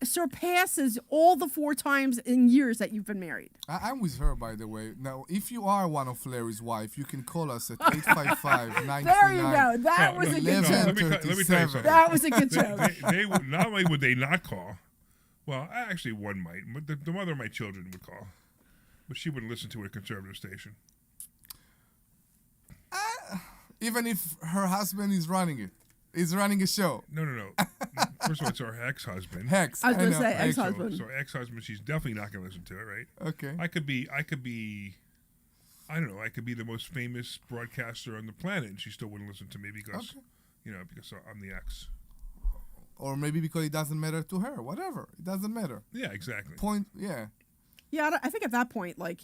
surpasses all the 4 times in years that you've been married. I'm with her, by the way. Now, if you are one of Larry's wife, you can call us at 855-939. There you go. That was a good joke. Let me tell you something. That was a good joke. They not only would they not call, well, actually one might, but the mother of my children would call, but she wouldn't listen to a conservative station. Even if her husband is running it. He's running a show. No. First of all, it's our ex-husband. I was going to say ex-husband. So ex-husband, she's definitely not going to listen to it, right? Okay. I could be, I don't know, I could be the most famous broadcaster on the planet, and she still wouldn't listen to me because, because I'm the ex. Or maybe because it doesn't matter to her. Whatever. It doesn't matter. Yeah, exactly. Yeah, I think at that point, like,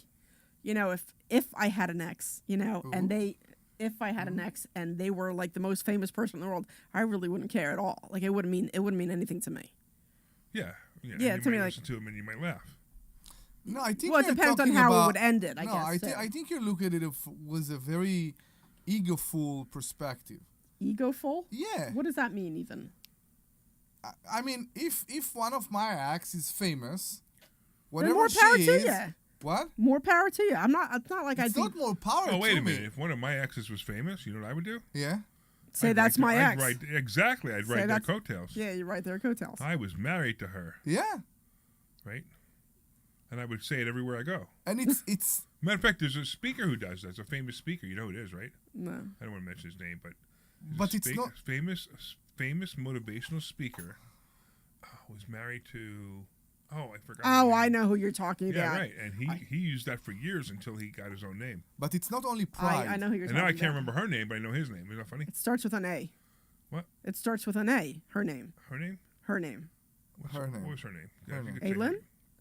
if I had an ex, and if I had an ex and they were like the most famous person in the world, I really wouldn't care at all. Like, it wouldn't mean anything to me. Yeah. Yeah, you to me, might like, listen to him and you might laugh. No, I think. Well, it depends on how it would end it. I guess. I think you look at it with a very egoful perspective. Egoful? Yeah. What does that mean, even? I mean, if one of my ex is famous, whatever more power she to is, you. What? More power to you. I'm not. It's not like it's not more power. Oh, wait to a minute. Me. If one of my exes was famous, you know what I would do? Yeah. Say that's my ex. Exactly. I'd write their coattails. Yeah, you write their coattails. I was married to her. Yeah. Right. And I would say it everywhere I go. And it's. Matter of fact, there's a speaker who does that. It's a famous speaker. You know who it is, right? No. I don't want to mention his name, but it's not famous motivational speaker. Was married to. Oh, I forgot. Oh, I know who you're talking about. Yeah, right. And he used that for years until he got his own name. But it's not only pride. I know who you're talking about. And now I can't remember her name, but I know his name. Isn't that funny? It starts with an A. What? It starts with an A. Her name. Her name? Her name. What was her name? Aylin?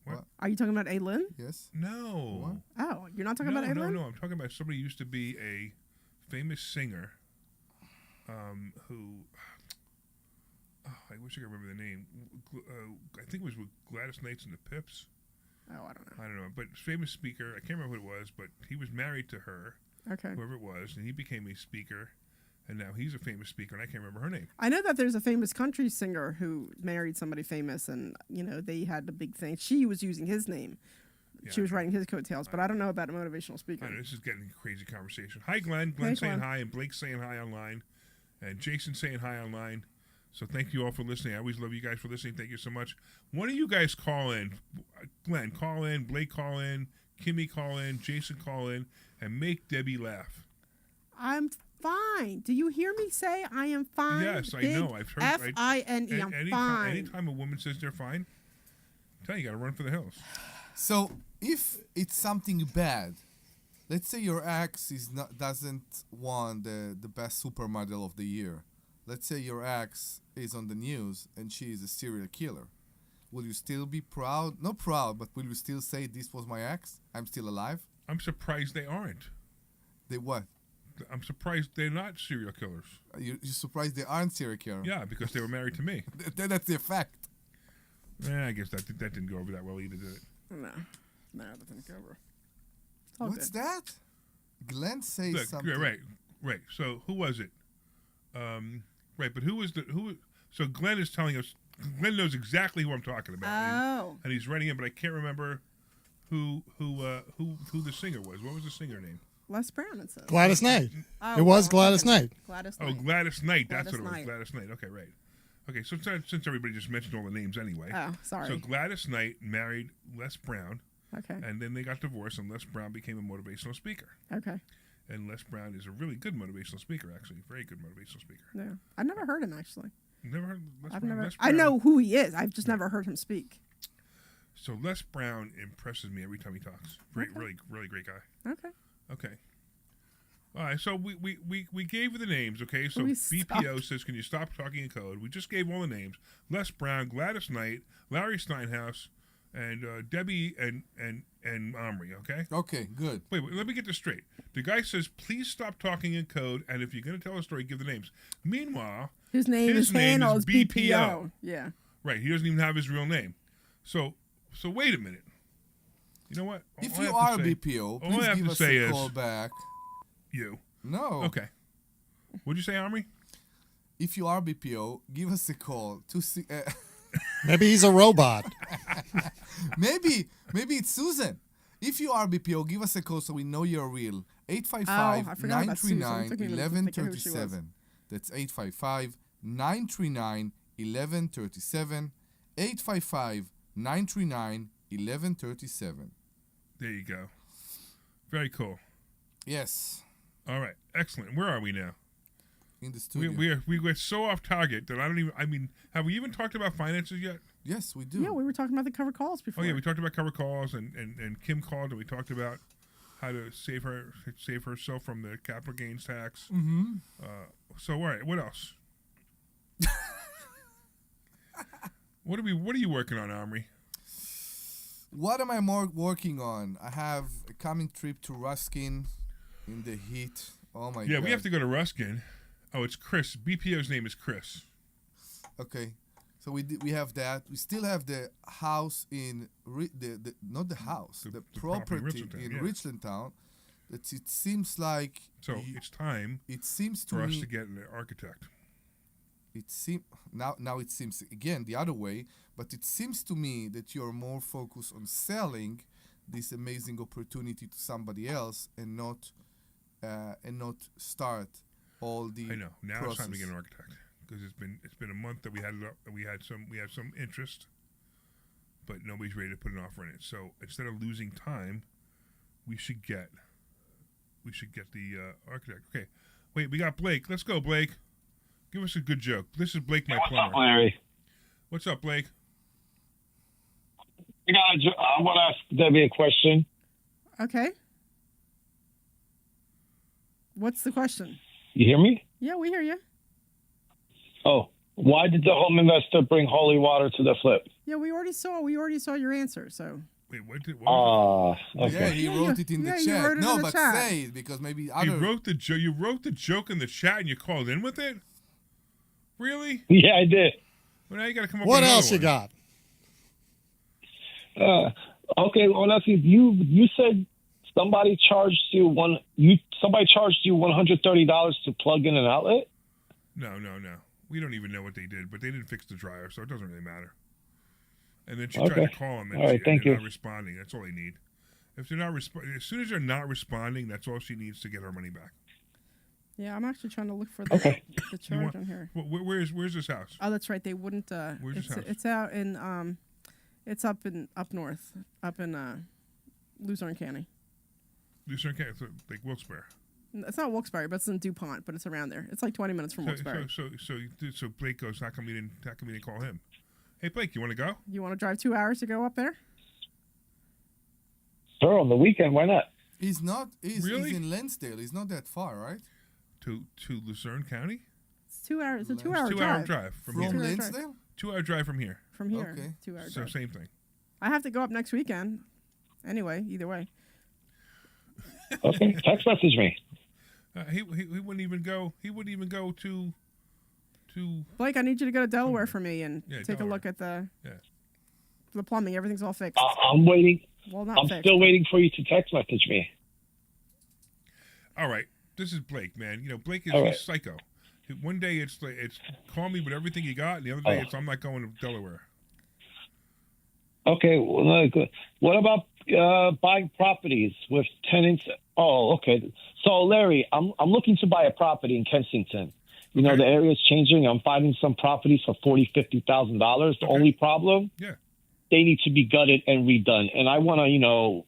What? Are you talking about Aylin? Yes. No. What? Oh, you're not talking about Aylin? No. I'm talking about somebody who used to be a famous singer who... Oh, I wish I could remember the name. I think it was with Gladys Knights and the Pips. Oh, I don't know. But famous speaker. I can't remember who it was, but he was married to her. Okay. Whoever it was, and he became a speaker, and now he's a famous speaker, and I can't remember her name. I know that there's a famous country singer who married somebody famous, and they had the big thing. She was using his name. Yeah. She was writing his coattails, but I don't know about a motivational speaker. I know, this is getting a crazy conversation. Hi, Glenn. Glenn's saying hi, and Blake's saying hi online, and Jason's saying hi online. So thank you all for listening. I always love you guys for listening. Thank you so much. One of you guys call in. Glenn, call in. Blake, call in. Kimmy, call in. Jason, call in. And make Debbie laugh. I'm fine. Do you hear me say I am fine? Yes, I know. I've heard F-I-N-E. I'm fine. Anytime a woman says they're fine, tell you got to run for the hills. So if it's something bad, let's say your ex doesn't want the best supermodel of the year. Let's say your ex is on the news and she is a serial killer. Will you still be proud? Not proud, but will you still say this was my ex? I'm still alive? I'm surprised they aren't. They what? I'm surprised they're not serial killers. You're surprised they aren't serial killers? Yeah, because they were married to me. That's the fact. I guess that didn't go over that well either, did it? No, that didn't go over. What's that? Glenn says something. Right. So who was it? Right, but who? So Glenn is telling us. Glenn knows exactly who I'm talking about. Oh. And he's writing it, but I can't remember who the singer was. What was the singer name? Les Brown, it says. Gladys Knight. Oh, it was Gladys Knight. Gladys Knight. Oh, Gladys Knight. That's what it was. Gladys Knight. Okay, right. Okay, so since everybody just mentioned all the names anyway. Oh, sorry. So Gladys Knight married Les Brown. Okay. And then they got divorced, and Les Brown became a motivational speaker. Okay. And Les Brown is a really good motivational speaker, actually. Very good motivational speaker. Yeah. I've never heard him, actually. Never heard Les I've Brown? never. Les Brown. I know who he is. I've just never heard him speak. So Les Brown impresses me every time he talks. Really great guy. Okay. All right, so we gave you the names, okay? So BPO says, can you stop talking in code? We just gave all the names. Les Brown, Gladys Knight, Larry Steinhouse, and Debbie and Omri. Okay. Okay. Good. Wait, let me get this straight. The guy says, "Please stop talking in code, and if you're going to tell a story, give the names." Meanwhile, his name is BPO. Yeah. Right. He doesn't even have his real name. So wait a minute. You know what? If you are BPO, please give us a call back. You. No. Okay. What'd you say, Omri? If you are BPO, give us a call to see. Maybe he's a robot. maybe it's Susan. If you are BPO, give us a call so we know you're real. 855-939-1137. That's 855-939-1137. 855-939-1137. There you go. Very cool. Yes. All right. Excellent. Where are we now? In the studio. We went so off target that I don't even. I mean, have we even talked about finances yet? Yes, we do. Yeah, we were talking about the cover calls before. Oh yeah, we talked about cover calls, and Kim called, and we talked about how to save herself from the capital gains tax. Mm-hmm. So all right, what else? What are you working on, Omri? What am I working on? I have a coming trip to Ruskin in the heat. Oh my God. Yeah, we have to go to Ruskin. Oh, it's Chris. BPO's name is Chris. Okay, so we have that. We still have the house in not the house, the property in Richland Town. It seems like it's time. It seems to for me us to get an architect. Now it seems again the other way, but it seems to me that you're more focused on selling this amazing opportunity to somebody else and not start all the. I know. Now process. It's time to get an architect because it's been a month that we had some interest, but nobody's ready to put an offer in it. So instead of losing time, we should get the architect. Okay, wait, we got Blake. Let's go, Blake. Give us a good joke. This is Blake, my plumber. What's up, Larry? What's up, Blake? I want to ask Debbie a question. Okay. What's the question? You hear me? Yeah, we hear you. Oh, why did the home investor bring holy water to the flip? Yeah, we already saw your answer. So. Wait, what? Okay. Yeah, he wrote it in the chat. No, but say it because maybe You wrote the joke in the chat and you called in with it. Really? Yeah, I did. Well, now you got to come up. What with else you one. got? Okay. Well, let's see. You said somebody charged you $130 to plug in an outlet. No. We don't even know what they did, but they didn't fix the dryer, so it doesn't really matter. And then she tried to call them, and they're not responding. That's all they need. If they're not as soon as they're not responding, that's all she needs to get her money back. Yeah, I'm actually trying to look for the charge on here. Where's this house? Oh, that's right. They wouldn't. Where's this house? It's out in it's up north, up in Luzerne County. Luzerne County, like Wilkes-Barre. It's not Wilkes-Barre, but it's in DuPont. But it's around there. It's like 20 minutes from Wilkes-Barre. So Blake goes, how come we didn't call him? Hey Blake, you want to go? You want to drive 2 hours to go up there? Sure, on the weekend. Why not? He's not. He's really? in Lansdale. He's not that far, right? To Luzerne County? It's 2 hours. It's a 2 hour drive. 2 hour drive from here. Lansdale? 2 hour drive from here. From here. Okay. 2 hours. So same thing. I have to go up next weekend. Anyway, either way. Okay, text message me. He wouldn't even go. He wouldn't even go to. Blake, I need you to go to Delaware for me and take Delaware. a look at the plumbing. Everything's all fixed. I'm waiting. Well, not I'm fixed. still waiting for you to text message me. All right, this is Blake, man. You know, Blake is Right. psycho. One day it's call me with everything you got, and the other day it's I'm not going to Delaware. Okay, well, good. What about buying properties with tenants? Oh, okay. So, Larry, I'm looking to buy a property in Kensington. You know, the area is changing. I'm finding some properties for $40,000-$50,000. The only problem, they need to be gutted and redone. And I want to,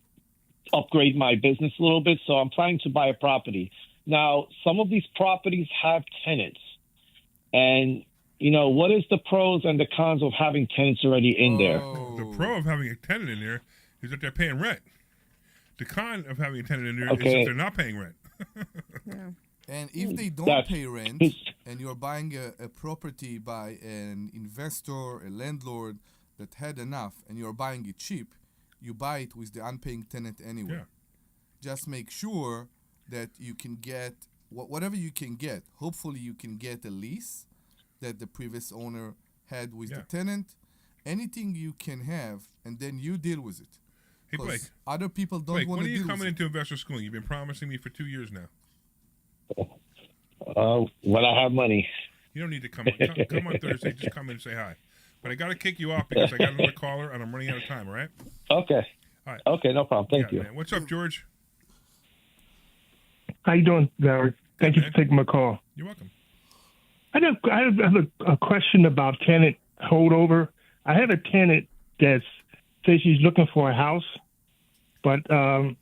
upgrade my business a little bit. So I'm planning to buy a property. Now, some of these properties have tenants. And, what is the pros and the cons of having tenants already in there? The pro of having a tenant in there is that they're paying rent. The con of having a tenant in there is that they're not paying rent. And if they don't pay rent and you're buying a property by an investor, a landlord, that had enough and you're buying it cheap, you buy it with the unpaying tenant anyway. Yeah. Just make sure that you can get whatever you can get. Hopefully you can get a lease that the previous owner had with the tenant. Anything you can have, and then you deal with it. Hey, Blake. Other people don't want to deal with it. When are you coming into investor schooling? You've been promising me for 2 years now. When I have money. You don't need to come on Thursday. Just come in and say hi. But I got to kick you off because I got another caller and I'm running out of time, all right? Okay. All right. Okay, no problem. Thank you. Man. What's up, George? How you doing, Larry? Thank you for taking my call. You're welcome. I have a question about tenant holdover. I have a tenant that says she's looking for a house, but I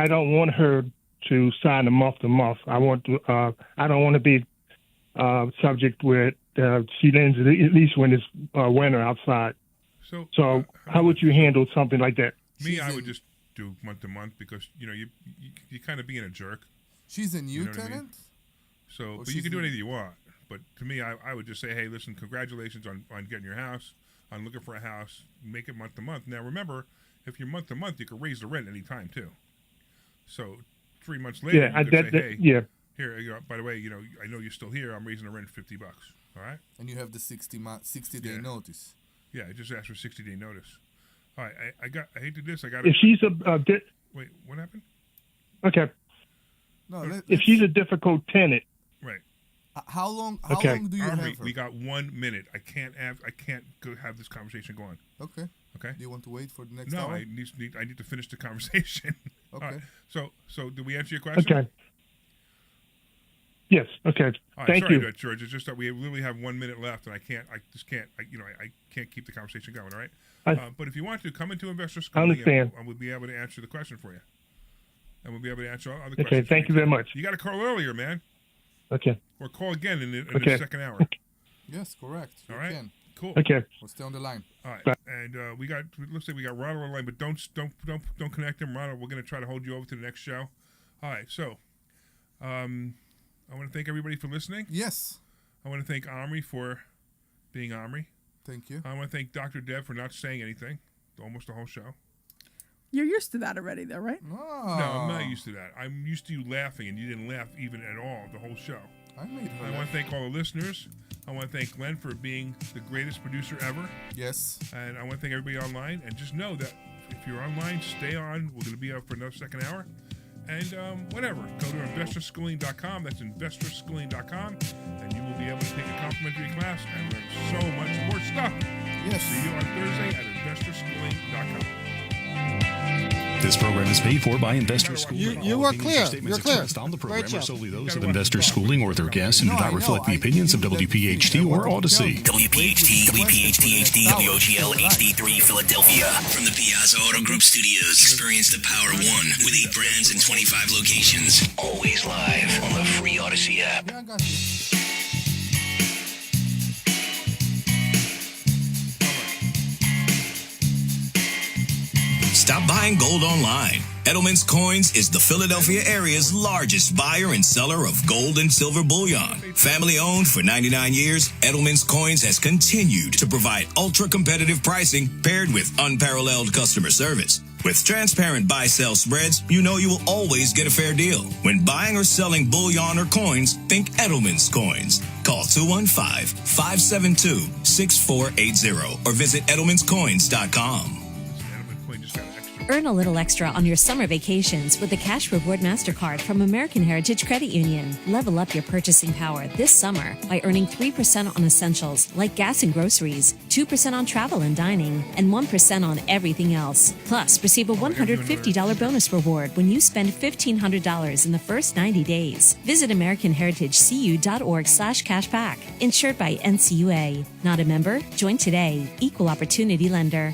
don't want her to sign a month to month. I don't want to be subject where she lends at least when it's winter outside. So how would you handle something like that? I would just do month to month because you kind of being a jerk. She's a new You know what I tenant. mean? So, but you can do anything you want. But to me, I would just say, hey, listen, congratulations on getting your house, on looking for a house. Make it month to month. Now, remember, if you're month to month, you can raise the rent any time too. So 3 months later, you could say, hey, here, by the way, I know you're still here. I'm raising the rent $50. All right. And you have the 60-day notice. Yeah, I just asked for 60-day notice. All right, I hate to do this. If she's wait, what happened? Okay. No, if she's a difficult tenant. Right. How long do you have her? We got 1 minute. I can't go have this conversation going. Okay. Okay. Do you want to wait for the next hour? No, I need to finish the conversation. Okay. Right. So did we answer your question? Okay. Yes. Okay. All right, Thank sorry, you, George. It's just that we literally have 1 minute left, and I can't keep the conversation going. All right. But if you want to come into investor school, I understand. and we'll be able to answer the question for you, and we'll be able to answer all other Okay. questions. Thank you very much. You got to call earlier, man. Okay. Or call again in the second hour. Yes, correct. All right. Can. Cool. Okay. We'll stay on the line. All right. And it looks like we got Ronald on the line, but don't connect him, Ronald. We're going to try to hold you over to the next show. All right. So, I want to thank everybody for listening. Yes. I want to thank Omri for being Omri. Thank you. I want to thank Dr. Deb for not saying anything almost the whole show. You're used to that already, though, right? No, I'm not used to that. I'm used to you laughing, and you didn't laugh even at all the whole show. I want to thank all the listeners. I want to thank Glenn for being the greatest producer ever. Yes. And I want to thank everybody online. And just know that if you're online, stay on. We're going to be up for another second hour. And whatever, go to investorschooling.com. That's investorschooling.com. And you will be able to take a complimentary class and learn so much more stuff. Yes. See you on Thursday at investorschooling.com. This program is paid for by Investor Schooling. You are clear. Statements You're clear. expressed on the program Great are job. solely those of Investor Schooling or their guests and do not reflect the opinions of WPHT or Odyssey. WPHT, WPHT-HD, WOGL HD3 Philadelphia. From the Piazza Auto Group Studios, experience the power of one with 8 brands and 25 locations. Always live on the free Odyssey app. Yeah, I got you. Stop buying gold online. Edelman's Coins is the Philadelphia area's largest buyer and seller of gold and silver bullion. Family owned for 99 years, Edelman's Coins has continued to provide ultra-competitive pricing paired with unparalleled customer service. With transparent buy-sell spreads, you know you will always get a fair deal. When buying or selling bullion or coins, think Edelman's Coins. Call 215-572-6480 or visit edelmanscoins.com. Earn a little extra on your summer vacations with the Cash Reward MasterCard from American Heritage Credit Union. Level up your purchasing power this summer by earning 3% on essentials like gas and groceries, 2% on travel and dining, and 1% on everything else. Plus, receive a $150 bonus reward when you spend $1,500 in the first 90 days. Visit AmericanHeritageCU.org/cashback. Insured by NCUA. Not a member? Join today. Equal Opportunity Lender.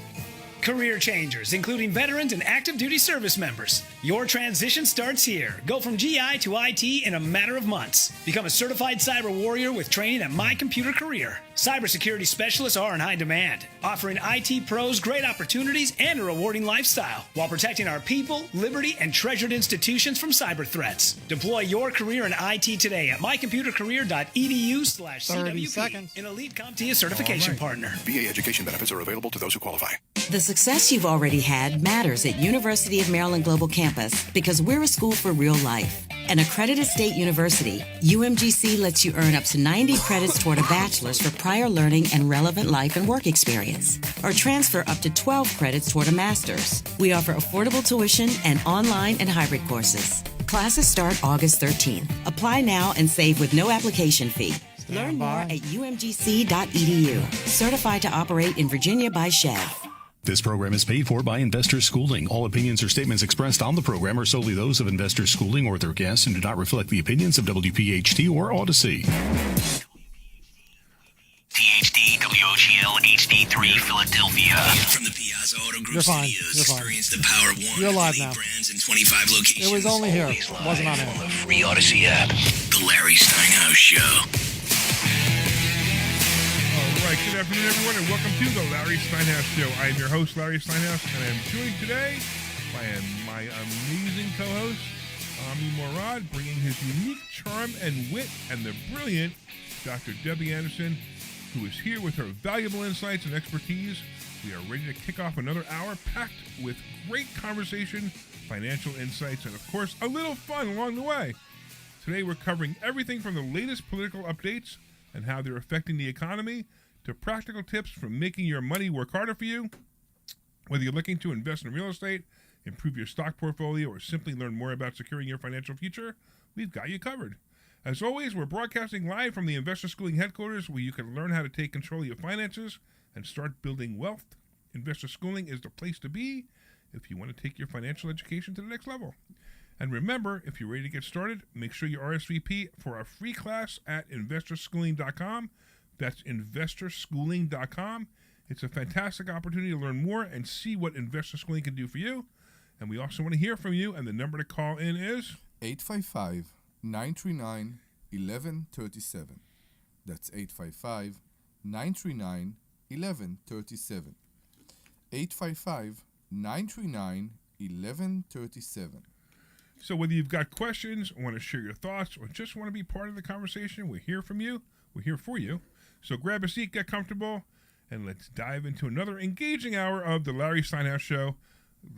career changers, including veterans and active duty service members. Your transition starts here. Go from GI to IT in a matter of months. Become a certified cyber warrior with training at My Computer Career. Cybersecurity specialists are in high demand, offering IT pros great opportunities and a rewarding lifestyle while protecting our people, liberty, and treasured institutions from cyber threats. Deploy your career in IT today at mycomputercareer.edu/CWP, an elite CompTIA certification partner. VA education benefits are available to those who qualify. The success you've already had matters at University of Maryland Global Campus because we're a school for real life. An accredited state university, UMGC lets you earn up to 90 credits toward a bachelor's for prior learning and relevant life and work experience, or transfer up to 12 credits toward a master's. We offer affordable tuition and online and hybrid courses. Classes start August 13th. Apply now and save with no application fee. Learn more at umgc.edu. Certified to operate in Virginia by Chev. This program is paid for by Investor Schooling. All opinions or statements expressed on the program are solely those of Investor Schooling or their guests and do not reflect the opinions of WPHT or Odyssey. PhD, WOGL, HD3, Philadelphia. From the Piazza Auto Group Studios, experience the power of one. You're live now. Brands in 25 locations. It was only here. It wasn't on air. On the free Odyssey app. The Larry Steinhouse Show. All right, good afternoon, everyone, and welcome to the Larry Steinhouse Show. I am your host, Larry Steinhouse, and I am joined today by my amazing co-host, Omri Morad, bringing his unique charm and wit, and the brilliant Dr. Debbie Anderson, who is here with her valuable insights and expertise. We are ready to kick off another hour packed with great conversation, financial insights, and, of course, a little fun along the way. Today, we're covering everything from the latest political updates and how they're affecting the economy to practical tips for making your money work harder for you. Whether you're looking to invest in real estate, improve your stock portfolio, or simply learn more about securing your financial future, we've got you covered. As always, we're broadcasting live from the Investor Schooling headquarters where you can learn how to take control of your finances and start building wealth. Investor Schooling is the place to be if you want to take your financial education to the next level. And remember, if you're ready to get started, make sure you RSVP for our free class at investorschooling.com. That's investorschooling.com. It's a fantastic opportunity to learn more and see what Investor Schooling can do for you. And we also want to hear from you, and the number to call in is 855-939-1137. That's 855-939-1137. 855-939-1137. So whether you've got questions, want to share your thoughts, or just want to be part of the conversation, we're here from you. We're here for you. So grab a seat, get comfortable, and let's dive into another engaging hour of the Larry Steinhouse Show.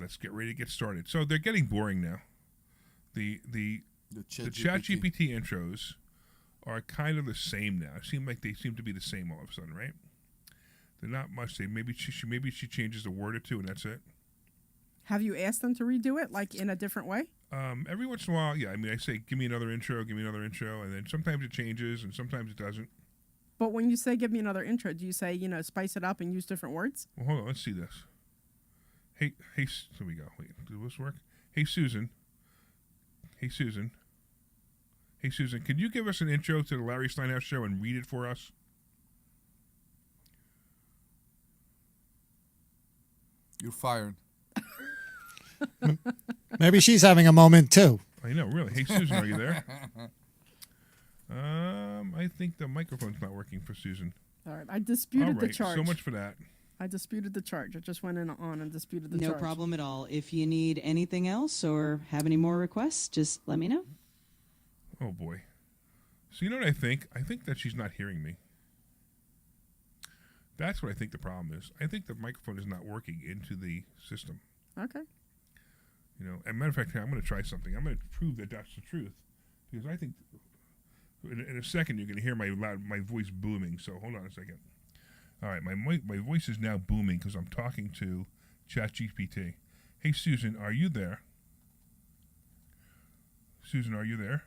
Let's get ready to get started. So they're getting boring now. The ChatGPT intros are kind of the same now. It seems like they seem to be the same all of a sudden, right? They're not much. Maybe she changes a word or two, and that's it. Have you asked them to redo it, like in a different way? Every once in a while, yeah. I mean, I say, give me another intro, and then sometimes it changes, and sometimes it doesn't. But when you say give me another intro, do you say, spice it up and use different words? Well, hold on. Let's see this. Hey, here we go. Wait, does this work? Hey, Susan, can you give us an intro to the Larry Steinhouse Show and read it for us? You're fired. Maybe she's having a moment, too. I know, really. Hey, Susan, are you there? I think the microphone's not working for Susan. All right, I disputed the charge. So much for that. I disputed the charge. I just went on and disputed the charge. No problem at all. If you need anything else or have any more requests, just let me know. Oh, boy. So you know what I think? I think that she's not hearing me. That's what I think the problem is. I think the microphone is not working into the system. Okay. As a matter of fact, I'm going to try something. I'm going to prove that that's the truth. Because I think in a second you're going to hear my voice booming. So hold on a second. All right, my voice is now booming because I'm talking to ChatGPT. Hey, Susan, are you there? Susan, are you there?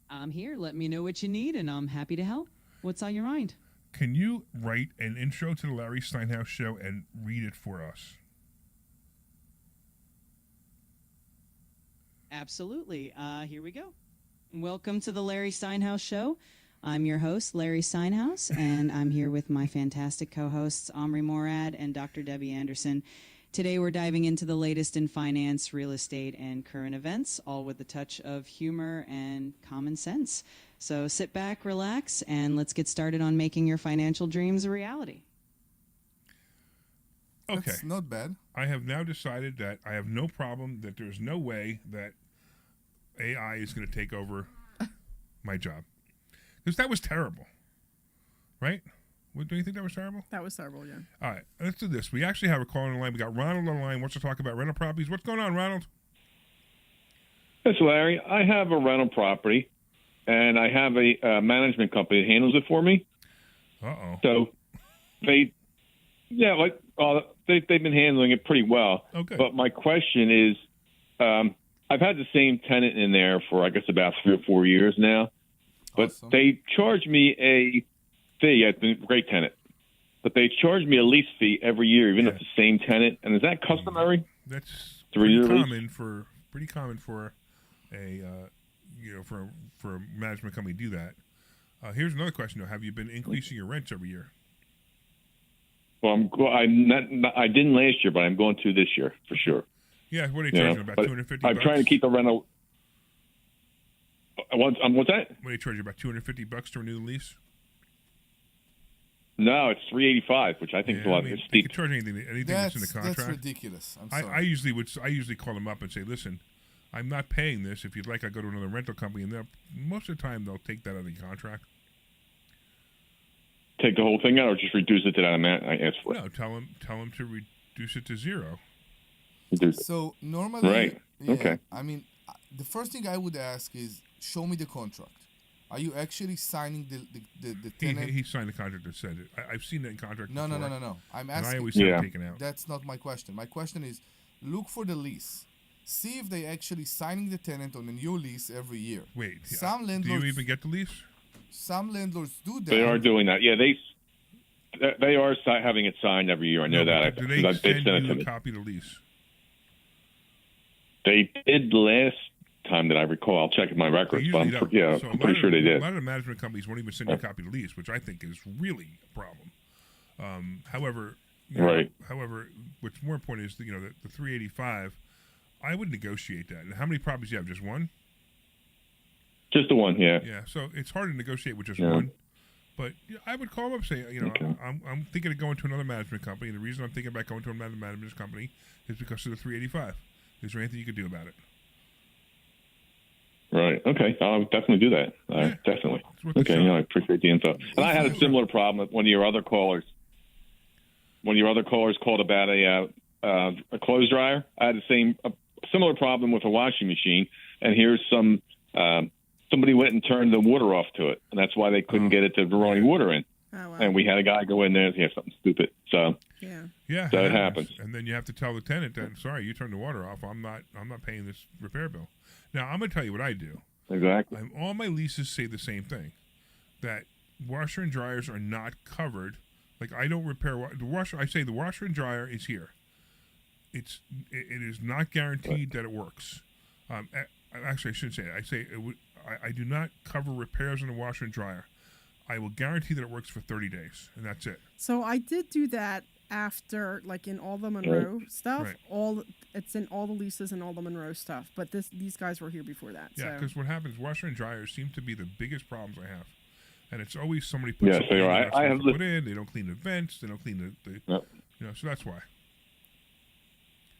I'm here. Let me know what you need, and I'm happy to help. What's on your mind? Can you write an intro to the Larry Steinhouse Show and read it for us? Absolutely. Here we go. Welcome to the Larry Steinhouse Show. I'm your host, Larry Steinhouse, and I'm here with my fantastic co-hosts, Omri Morad and Dr. Debbie Anderson. Today we're diving into the latest in finance, real estate, and current events, all with a touch of humor and common sense. So sit back, relax, and let's get started on making your financial dreams a reality. Okay. That's not bad. I have now decided that I have no problem, that there's no way that AI is going to take over my job. Because that was terrible. Right? Do you think that was terrible? That was terrible, yeah. All right, let's do this. We actually have a caller on the line. We got Ronald on the line. Wants to talk about rental properties. What's going on, Ronald? Yes, Larry. I have a rental property, and I have a management company that handles it for me. Uh-oh. So they've been handling it pretty well. Okay. But my question is, I've had the same tenant in there for, I guess, about 3 or 4 years now. But they charge me a fee. I've been a great tenant. But they charge me a lease fee every year, even if it's the same tenant. And is that customary? That's 3 pretty year common lease? pretty common for a for a management company to do that. Here's another question though: have you been increasing your rents every year? Well, I didn't last year, but I'm going to this year for sure. Yeah, what are they charging? About $250? I'm trying to keep the rental. What's that? What do they charge you? About $250 to renew the lease? No, it's $385, which I think is a lot. It's they steep. can charge anything that's in the contract. That's ridiculous. I'm sorry. I usually call them up and say, listen, I'm not paying this. If you'd like, I go to another rental company, and most of the time they'll take that out of the contract. Take the whole thing out, or just reduce it to that amount I asked for? No, tell them to reduce it to zero. So normally, right? Yeah, okay. I mean, the first thing I would ask is, show me the contract. Are you actually signing the tenant? He signed the contract that said it. I've seen that in contract. No. I'm asking. And I always say taken out. That's not my question. My question is, look for the lease. See if they actually signing the tenant on a new lease every year. Wait, some landlords. Do you even get the lease? Some landlords do that. They are doing that. Yeah, they are having it signed every year. I know that. Do they send you a copy of the lease? They did last time that I recall. I'll check my records, but I'm pretty sure they did. A lot of the management companies won't even send you a copy of the lease, which I think is really a problem. However, what's more important is the 385. I would negotiate that. And how many properties do you have? Just one? Just the one, yeah. Yeah, so it's hard to negotiate with just one. But I would call them up and say, I'm thinking of going to another management company. And the reason I'm thinking about going to another management company is because of the 385. Is there anything you could do about it? Right. Okay. I'll definitely do that. Definitely. Okay. I appreciate the info. And I had a similar problem with one of your other callers. One of your other callers called about a clothes dryer. I had a similar problem with a washing machine. And here's somebody went and turned the water off to it, and that's why they couldn't get it to running water in. Oh, wow. And we had a guy go in there and he had something stupid. So yeah, so it happens. And then you have to tell the tenant that, sorry, you turned the water off. I'm not paying this repair bill. Now I'm going to tell you what I do. Exactly. All my leases say the same thing, that washer and dryers are not covered. Like I don't repair the washer. I say the washer and dryer is here. It is not guaranteed that it works. Actually, I shouldn't say it. I say I do not cover repairs on the washer and dryer. I will guarantee that it works for 30 days, and that's it. So I did do that after, like in all the Monroe stuff. Right. It's in all the leases and all the Monroe stuff. But these guys were here before that. Yeah, because what happens, washer and dryers seem to be the biggest problems I have. And it's always somebody puts something in. I have put in. They don't clean the vents. They don't clean the so that's why.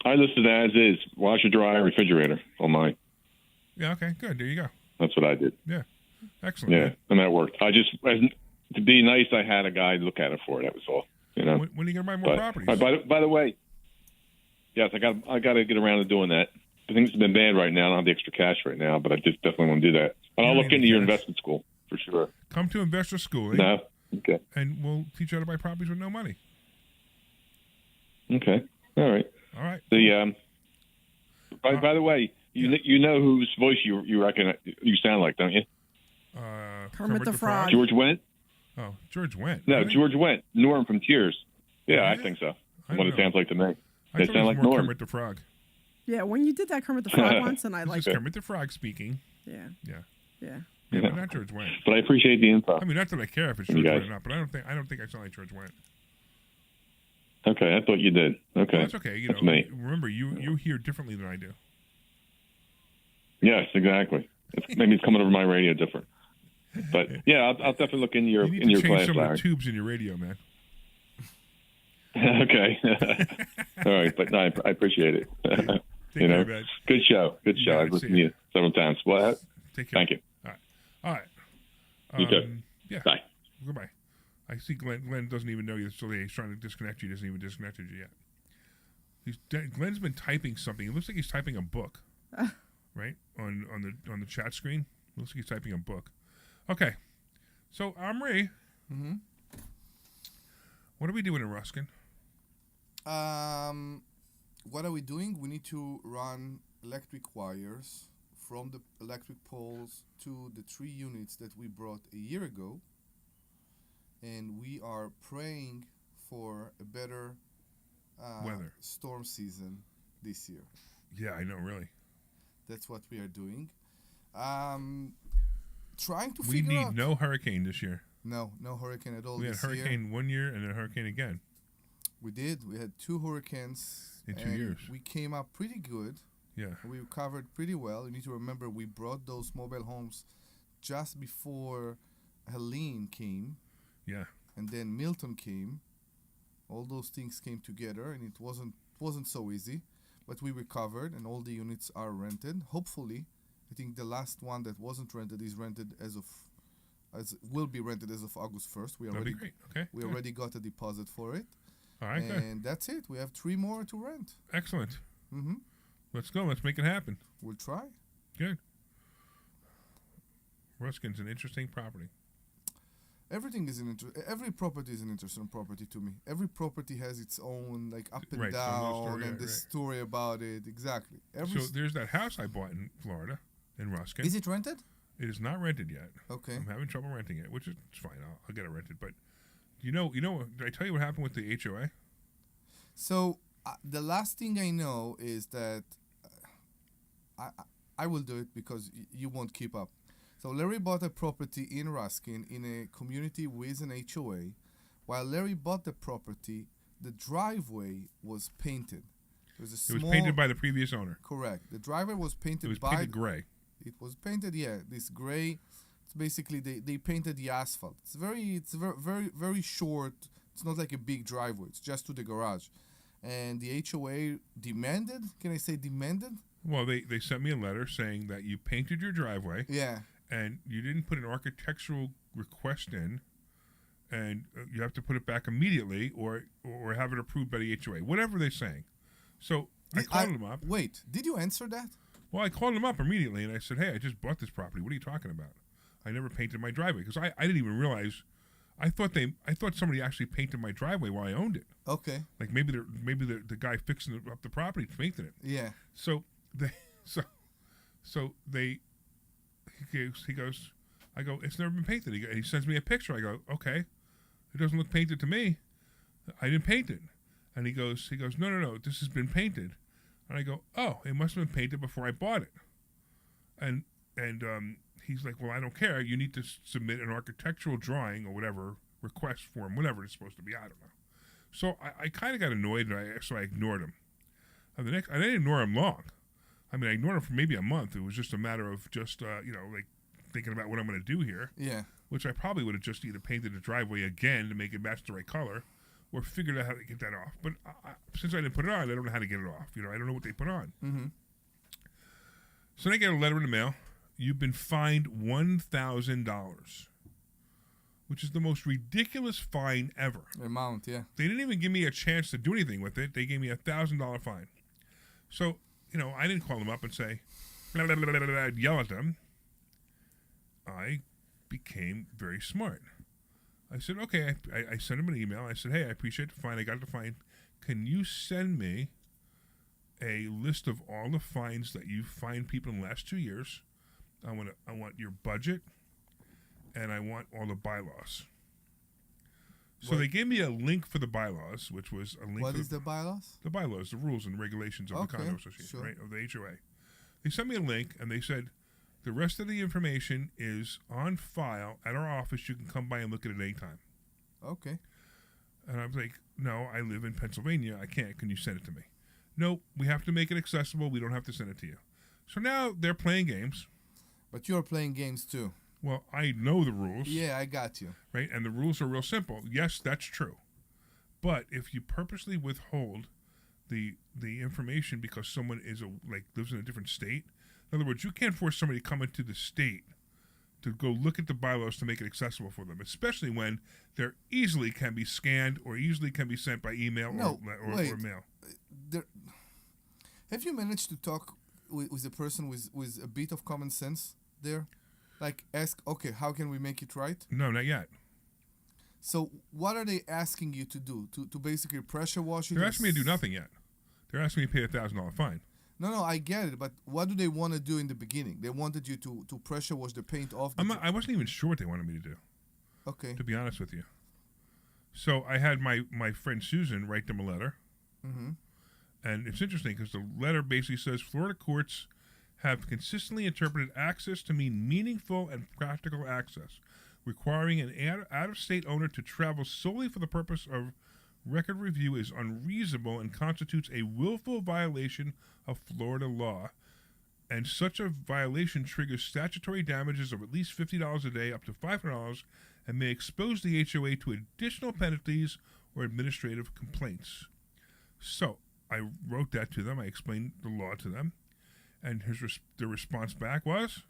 I listed as is washer, dryer, refrigerator on mine. Yeah. Okay. Good. There you go. That's what I did. Yeah. Excellent. Yeah, and that worked. I just, to be nice, I had a guy look at it for it. That was all. When are you going to buy more properties? By the way, yes, I got to get around to doing that. Things have been bad right now. I don't have the extra cash right now, but I just definitely want to do that. But I'll look into your investment school for sure. Come to investor school. No. Okay. And we'll teach you how to buy properties with no money. Okay. All right. All right. By the way, you know whose voice you reckon you sound like, don't you? Kermit the Frog. George Wendt? Oh, George Wendt. No, really? George Wendt. Norm from Tears. Yeah, I think so. What it sounds like to me. They sound like Norm. Kermit the Frog. Yeah, when you did that Kermit the Frog once, and I like liked Kermit the Frog speaking. Yeah. Yeah. Yeah. Yeah, but not George Wendt. But I appreciate the info. I mean, not that I care if it's George Wendt or not, but I don't think I sound like George Wendt. Okay, I thought you did. Okay, well, that's okay. That's me. Remember, you hear differently than I do. Yes, exactly. Maybe it's coming over my radio different. But yeah, I'll definitely look in your you need in to your change class, some Larry. of the tubes in your radio, man. Okay. All right, but no, I appreciate it. Take care, man. Good show. Good show. I've listened to you several times. Well, Take care. thank you. All right. You too. Yeah. Bye. Goodbye. I see Glenn doesn't even know you, so he's trying to disconnect you. He doesn't even disconnected you yet. Glenn's been typing something. It looks like he's typing a book, right on the chat screen. It looks like he's typing a book. Okay, so Omri, what are we doing in Ruskin? What are we doing? We need to run electric wires from the electric poles to the 3 units that we brought a year ago. And we are praying for a better weather storm season this year. Yeah, I know, really. That's what we are doing. Trying to we figure need out. no hurricane this year. No hurricane at all we had this hurricane year. 1 year and then a hurricane again. We did. We had 2 hurricanes. In 2 years. We came up pretty good. Yeah. We recovered pretty well. You need to remember we brought those mobile homes just before Helene came. Yeah. And then Milton came. All those things came together, and it wasn't so easy. But we recovered, and all the units are rented. Hopefully, I think the last one that wasn't rented is rented will be rented as of August 1st. That'd be great. Okay. We already got a deposit for it. All right. And that's it. We have 3 more to rent. Excellent. Mm-hmm. Let's go. Let's make it happen. We'll try. Good. Ruskin's an interesting property. Everything is every property is an interesting property to me. Every property has its own up and down and the story about it. Exactly. So there's that house I bought in Florida, in Ruskin. Is it rented? It is not rented yet. Okay. I'm having trouble renting it, which is fine. I'll get it rented. But you know, did I tell you what happened with the HOA? So the last thing I know is that I will do it because you won't keep up. So Larry bought a property in Ruskin in a community with an HOA. While Larry bought the property, the driveway was painted. It was painted by the previous owner. Correct. The driveway was painted. It was painted gray. It was painted, this gray. It's basically they painted the asphalt. It's very short. It's not like a big driveway. It's just to the garage. And the HOA demanded. Can I say demanded? Well, they sent me a letter saying that you painted your driveway. Yeah. And you didn't put an architectural request in, and you have to put it back immediately, or have it approved by the HOA. Whatever they're saying. So I called them up. Wait, did you answer that? Well, I called them up immediately, and I said, "Hey, I just bought this property. What are you talking about? I never painted my driveway because I didn't even realize. I thought somebody actually painted my driveway while I owned it. Okay. Like maybe the guy fixing up the property painted it. Yeah. So he goes, I go, it's never been painted. He sends me a picture. I go, okay, it doesn't look painted to me. I didn't paint it. And he goes, no, this has been painted. And I go, oh, it must have been painted before I bought it. And he's like, well, I don't care. You need to submit an architectural drawing or whatever, request form, whatever it's supposed to be. I don't know. So I kind of got annoyed, and so I ignored him. And I didn't ignore him long. I mean, I ignored him for maybe a month. It was just a matter of just, thinking about what I'm going to do here. Yeah. Which I probably would have just either painted the driveway again to make it match the right color, or figured out how to get that off. But since I didn't put it on, I don't know how to get it off. I don't know what they put on. Mm-hmm. So then I get a letter in the mail. You've been fined $1,000, which is the most ridiculous fine ever. Amount, yeah. They didn't even give me a chance to do anything with it. They gave me a $1,000 fine. So, I didn't call them up and say, blah, blah, blah, blah, blah, yell at them. I became very smart. I said, okay, I sent him an email. I said, hey, I appreciate the fine. I got the fine. Can you send me a list of all the fines that you've fined people in the last 2 years? I want your budget, and I want all the bylaws. So they gave me a link for the bylaws, which was a link. What is the bylaws? The bylaws, the rules and regulations of the condo association, sure. right, of the HOA. They sent me a link, and they said, The rest of the information is on file at our office. You can come by and look at it anytime. Okay. And I was like, no, I live in Pennsylvania. I can't. Can you send it to me? Nope. We have to make it accessible. We don't have to send it to you. So now they're playing games. But you're playing games too. Well, I know the rules. Yeah, I got you. Right? And the rules are real simple. Yes, that's true. But if you purposely withhold the information because someone lives in a different state, in other words, you can't force somebody to come into the state to go look at the bylaws to make it accessible for them, especially when they're easily can be scanned or easily can be sent by email or mail. Have you managed to talk with a person with a bit of common sense there? Like ask, okay, how can we make it right? No, not yet. So what are they asking you to do? To basically pressure wash it? They're asking me to do nothing yet. They're asking me to pay a $1,000 fine. No, I get it, but what do they want to do in the beginning? They wanted you to pressure wash the paint off. I wasn't even sure what they wanted me to do. Okay. To be honest with you. So I had my friend Susan write them a letter. Mm-hmm. And it's interesting because the letter basically says Florida courts have consistently interpreted access to mean meaningful and practical access, requiring an out-of-state owner to travel solely for the purpose of record review is unreasonable and constitutes a willful violation of Florida law, and such a violation triggers statutory damages of at least $50 a day up to $500 and may expose the HOA to additional penalties or administrative complaints. So I wrote that to them. I explained the law to them, and the response back was,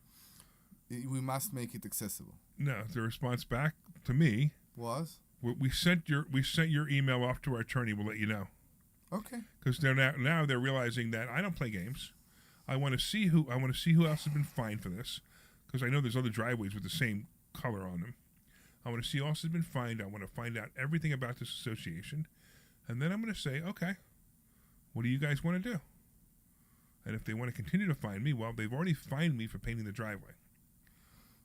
we must make it accessible. No, the response back to me was, we sent your email off to our attorney. We'll let you know. Okay. Because they're now they're realizing that I don't play games. I want to see who else has been fined for this, because I know there's other driveways with the same color on them. I want to see who else has been fined. I want to find out everything about this association, and then I'm going to say, okay, what do you guys want to do? And if they want to continue to fine me, well, they've already fined me for painting the driveway.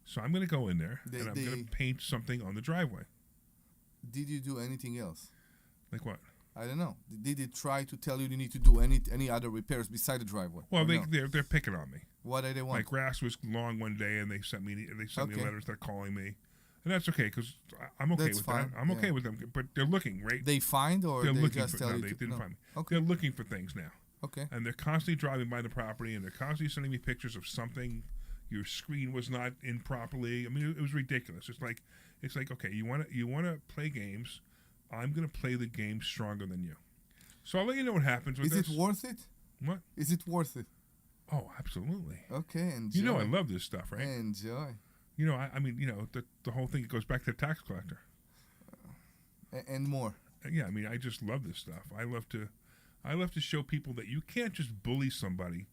So I'm going to go in there and I'm going to paint something on the driveway. Did you do anything else? Like what? I don't know. Did they try to tell you need to do any other repairs beside the driveway? Well, they're picking on me. What do they want? My grass was long one day, and they sent me letters. They're calling me, and that's okay because I'm okay with that. I'm okay with them, but they're looking, right? They find or they're they looking just for, tell no, you they to, didn't no. find me. Okay. They're looking for things now. Okay. And they're constantly driving by the property, and they're constantly sending me pictures of something. Your screen was not in properly. I mean, it was ridiculous. It's like okay, you want to play games. I'm going to play the game stronger than you. So I'll let you know what happens with this. Is it worth it? What? Is it worth it? Oh, absolutely. Okay, enjoy. You know I love this stuff, right? Enjoy. You know, I mean, the whole thing goes back to the tax collector. And more. Yeah, I mean, I just love this stuff. I love to show people that you can't just bully somebody.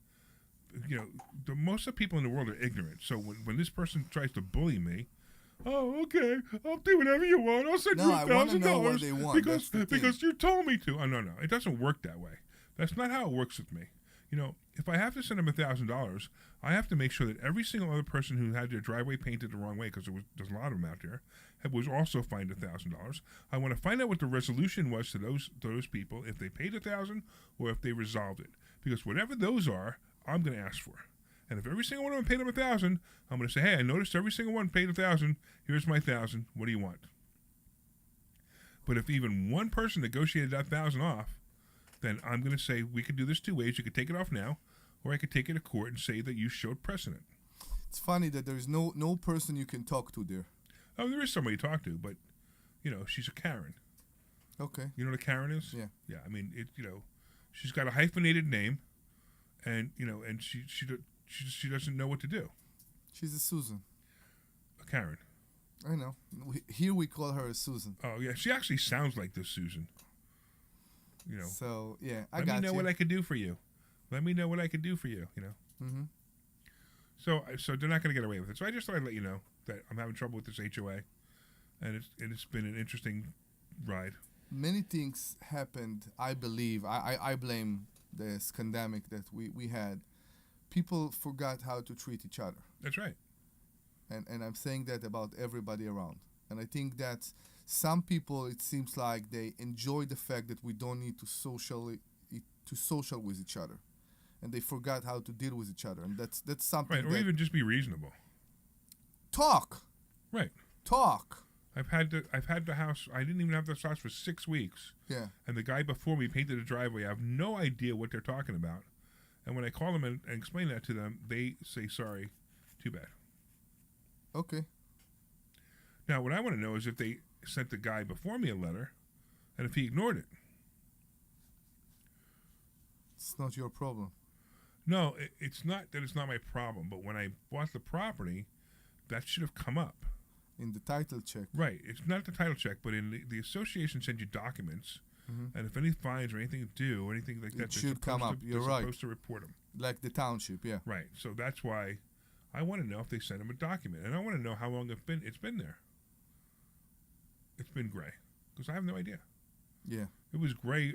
You know, most of the people in the world are ignorant. So when this person tries to bully me, oh, okay, I'll do whatever you want. I'll send you $1,000 because you told me to. Oh, no, it doesn't work that way. That's not how it works with me. You know, if I have to send them $1,000, I have to make sure that every single other person who had their driveway painted the wrong way, because there's a lot of them out there, was also fined $1,000. I want to find out what the resolution was to those people, if they paid $1,000 or if they resolved it, because whatever those are, I'm going to ask for. And if every single one of them paid them $1,000, I'm going to say, hey, I noticed every single one paid $1,000. Here's my $1,000. What do you want? But if even one person negotiated that $1,000 off, then I'm going to say we could do this two ways. You could take it off now, or I could take it to court and say that you showed precedent. It's funny that there's no person you can talk to there. Oh, there is somebody to talk to, but she's a Karen. Okay. You know what a Karen is? Yeah. Yeah. I mean, she's got a hyphenated name, and and she doesn't know what to do. She's a Susan. A Karen. I know. Here we call her a Susan. Oh yeah, she actually sounds like this Susan. So yeah, Let me know what I could do for you. Let me know what I could do for you. Mm-hmm. So they're not going to get away with it. So I just thought I'd let you know that I'm having trouble with this HOA, and it's been an interesting ride. Many things happened. I believe I blame this pandemic that we had. People forgot how to treat each other. That's right. And I'm saying that about everybody around. And I think that some people, it seems like they enjoy the fact that we don't need to social with each other. and they forgot how to deal with each other, and that's something. Right, or even just be reasonable. Talk. Right. Talk. I've had the house. I didn't even have this house for 6 weeks. Yeah. And the guy before me painted a driveway. I have no idea what they're talking about. And when I call them and explain that to them, they say sorry. Too bad. Okay. Now, what I want to know is if they sent the guy before me a letter, and if he ignored it. It's not your problem. No, it's not that it's not my problem. But when I bought the property, that should have come up. In the title check. Right. It's not the title check, but in the association sends you documents, and if any fines or anything due, or anything like that, it should come up. You're right. They're supposed to report them. Like the township, yeah. Right. So that's why I want to know if they sent him a document, and I want to know how long it's been there. It's been gray, because I have no idea. Yeah. It was gray.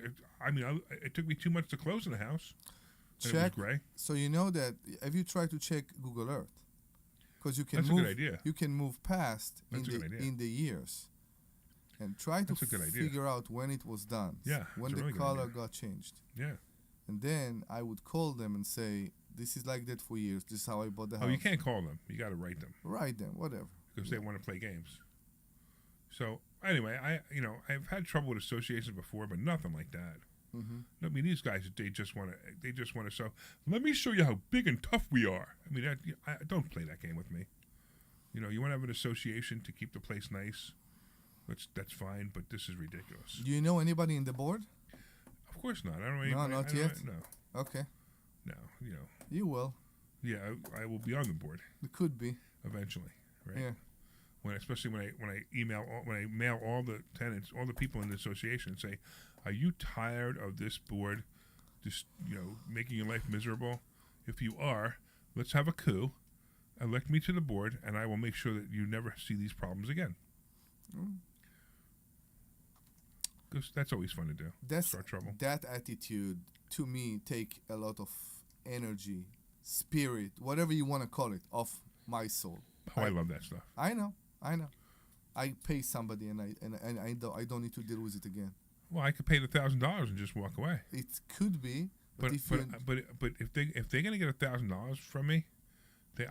It took me 2 months to close in the house. Check. It was gray. So you know that. Have you tried to check Google Earth? Because you can That's move. a good idea. You can move past That's in the years, and try to figure out when it was done. Yeah. When the color got changed. Yeah. And then I would call them and say, "This is like that for years. This is how I bought the house." Oh, you can't call them. You got to write them. Write them, whatever. Because they want to play games. So anyway, I've had trouble with associations before, but nothing like that. Mm-hmm. I mean, these guys, they just want to. So let me show you how big and tough we are. I mean, don't play that game with me. You know, you want to have an association to keep the place nice. That's fine, but this is ridiculous. Do you know anybody in the board? Of course not. I don't know anybody. No, not yet. No. Okay. No, you know. You will. Yeah, I will be on the board. It could be. Eventually, right? Yeah. Especially when I mail all the tenants, all the people in the association, and say, "Are you tired of this board, just making your life miserable? If you are, let's have a coup, elect me to the board, and I will make sure that you never see these problems again." Because that's always fun to do. Start trouble. That attitude to me take a lot of energy, spirit, whatever you want to call it, off my soul. Oh, I love that stuff. I know. I pay somebody and I don't need to deal with it again. Well, I could pay the $1,000 and just walk away. It could be, but if they're gonna get $1,000 from me,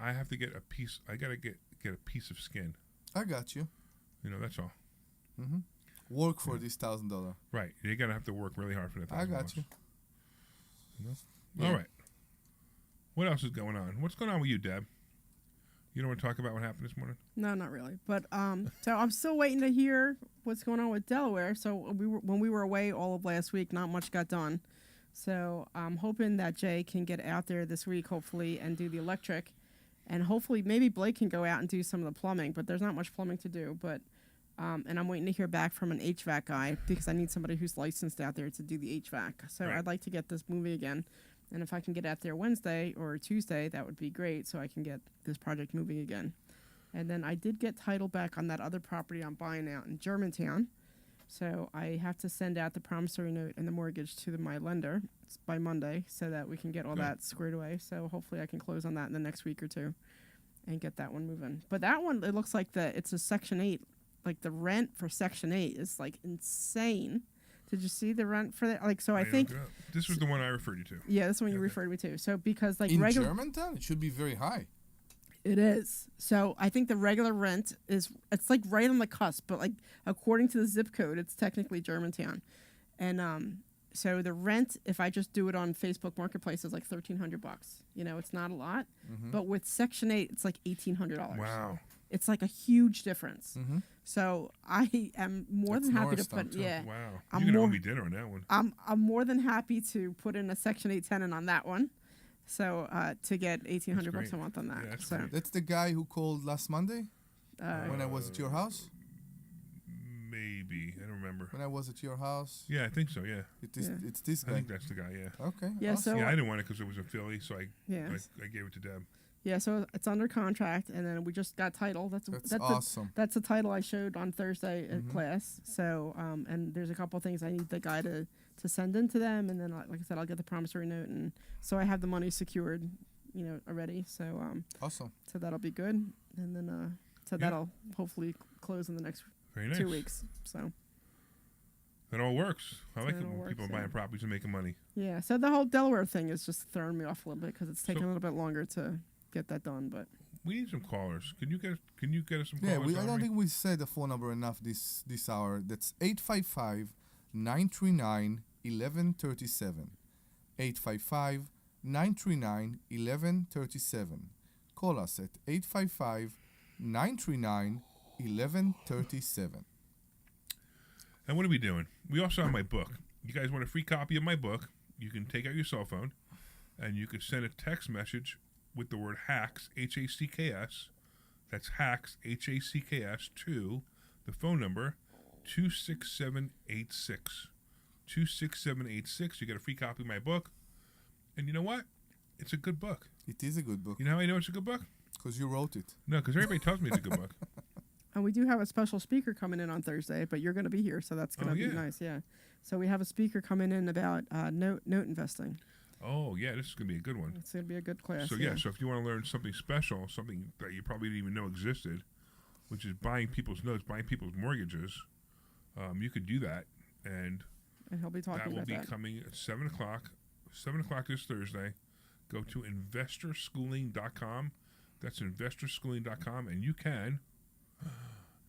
I have to get a piece. I gotta get a piece of skin. I got you. That's all. Mm-hmm. Work for this $1,000. Right, you're gonna have to work really hard for that $1,000. I got you. All right. What else is going on? What's going on with you, Deb? You don't want to talk about what happened this morning? No, not really. But so I'm still waiting to hear what's going on with Delaware. So when we were away all of last week, not much got done. So I'm hoping that Jay can get out there this week, hopefully, and do the electric. And hopefully maybe Blake can go out and do some of the plumbing. But there's not much plumbing to do. But and I'm waiting to hear back from an HVAC guy because I need somebody who's licensed out there to do the HVAC. So Right. I'd like to get this moving again. And if I can get out there Wednesday or Tuesday, that would be great so I can get this project moving again. And then I did get title back on that other property I'm buying out in Germantown. So I have to send out the promissory note and the mortgage to my lender by Monday so that we can get all that squared away. So hopefully I can close on that in the next week or two and get that one moving. But that one, it looks like it's a Section 8. Like the rent for Section 8 is like insane. Did you see the rent for that? Like, so I think this was the one I referred you to. Yeah, this one you referred me to. So because like in Germantown, it should be very high. It is. So I think the regular rent it's like right on the cusp, but like according to the zip code, it's technically Germantown, and so the rent if I just do it on Facebook Marketplace is like $1,300. It's not a lot, but with Section 8, it's like $1,800. Wow. It's like a huge difference. So I am more than happy to put. Yeah. Wow. You can owe me dinner on that one. I'm more than happy to put in a Section 8 tenant on that one. So to get $1,800 a month on that. Yeah, that's the guy who called last Monday when I was at your house. Maybe I don't remember. When I was at your house. Yeah, I think so. Yeah. It's this guy. I think that's the guy. Yeah. Okay. Yeah. Awesome. So I didn't want it because it was in Philly, so I gave it to Deb. Yeah, so it's under contract, and then we just got title. That's awesome. That's the title I showed on Thursday at class. So, and there's a couple of things I need the guy to send in to them, and then, like I said, I'll get the promissory note, and so I have the money secured, already. So, awesome. So that'll be good, and then that'll hopefully close in the next 2 weeks. So. It all works. I like it when people are buying properties and making money. Yeah, so the whole Delaware thing is just throwing me off a little bit because it's taking a little bit longer to get that done. But we need some callers. Can you get us some callers? Yeah, I don't think we said the phone number enough this hour. That's 855-939-1137. 855-939-1137. Call us at 855-939-1137. And what are we doing? We also have my book. You guys want a free copy of my book? You can take out your cell phone, and you can send a text message with the word HACKS, H-A-C-K-S. That's HACKS, H-A-C-K-S, to the phone number 26786. 26786. You get a free copy of my book. And you know what? It's a good book. It is a good book. You know how I know it's a good book? Because you wrote it. No, because everybody tells me it's a good book. And we do have a special speaker coming in on Thursday, but you're going to be here, so that's going to be nice. Yeah. So we have a speaker coming in about note investing. Oh, yeah, this is going to be a good one. It's going to be a good class. So, so if you want to learn something special, something that you probably didn't even know existed, which is buying people's notes, buying people's mortgages, you could do that. And he'll be talking about that. That will be coming at 7 o'clock. 7 o'clock this Thursday. Go to investorschooling.com. That's investorschooling.com, and you can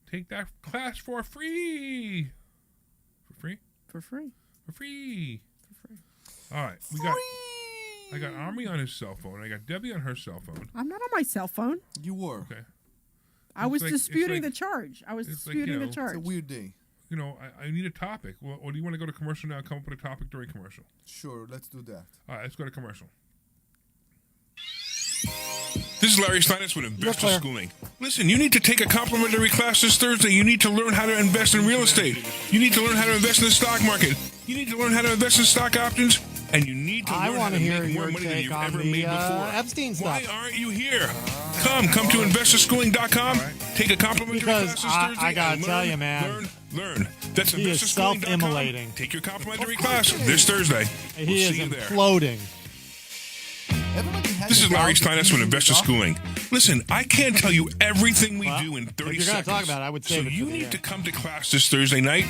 take that class for free. For free? For free. For free. For free. All right. I got Omri on his cell phone. I got Debbie on her cell phone. I'm not on my cell phone. You were. Okay. I was disputing the charge. I was disputing the charge. It's a weird day. You know, I need a topic. Well, or do you want to go to commercial now and come up with a topic during commercial? Sure, let's do that. All right, let's go to commercial. This is Larry Steinhouse with Investor Schooling. Listen, you need to take a complimentary class this Thursday. You need to learn how to invest in real estate. You need to learn how to invest in the stock market. You need to learn how to invest in stock options. And you need to learn how to make more money than you've ever made before. Epstein stuff. Why aren't you here? Come to investorschooling.com. Take a complimentary class this Thursday. I gotta tell you, man. Learn. That's he is self-immolating. Take your complimentary class this Thursday. He is imploding. This is Larry Steinhouse with Investor Schooling. Listen, I can't tell you everything we do in 30 seconds. If you're going to talk about it, I would say so you need to come to class this Thursday night,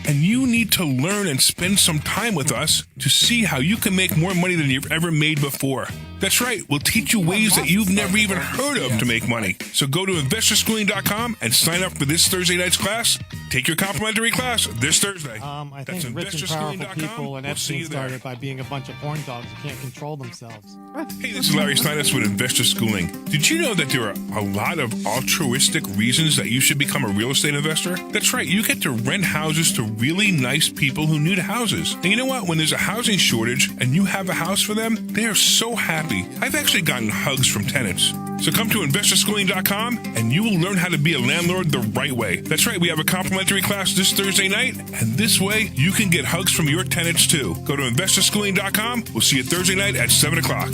and you need to learn and spend some time with us to see how you can make more money than you've ever made before. That's right. We'll teach you ways that you've never even heard of to make money. So go to investorschooling.com and sign up for this Thursday night's class. Take your complimentary class this Thursday. I think rich and powerful people and Epstein started by being a bunch of porn dogs who can't control themselves. Hey, this is Larry Steinhouse with Investor Schooling. Did you know that there are a lot of altruistic reasons that you should become a real estate investor? That's right. You get to rent houses to really nice people who need houses. And you know what? When there's a housing shortage and you have a house for them, they are so happy. I've actually gotten hugs from tenants. So come to investorschooling.com and you will learn how to be a landlord the right way. That's right. We have a complimentary class this Thursday night, and this way you can get hugs from your tenants too. Go to investorschooling.com. We'll see you Thursday night at 7 o'clock.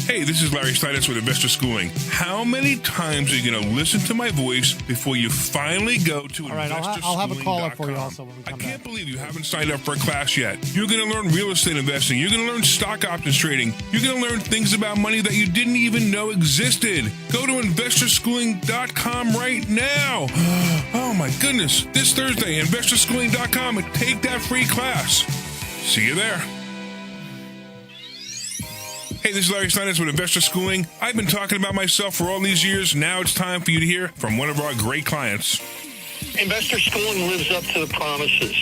Hey, this is Larry Steinhouse with Investor Schooling. How many times are you going to listen to my voice before you finally go to investorschooling.com? All right, I'll have a caller for you also when we come back. I can't believe you haven't signed up for a class yet. You're going to learn real estate investing. You're going to learn stock options trading. You're going to learn things about money that you didn't even know existed. Go to investorschooling.com right now. Oh my goodness. This Thursday, investorschooling.com, and take that free class. See you there. Hey, this is Larry Steinhouse with Investor Schooling. I've been talking about myself for all these years. Now it's time for you to hear from one of our great clients. Investor Schooling lives up to the promises.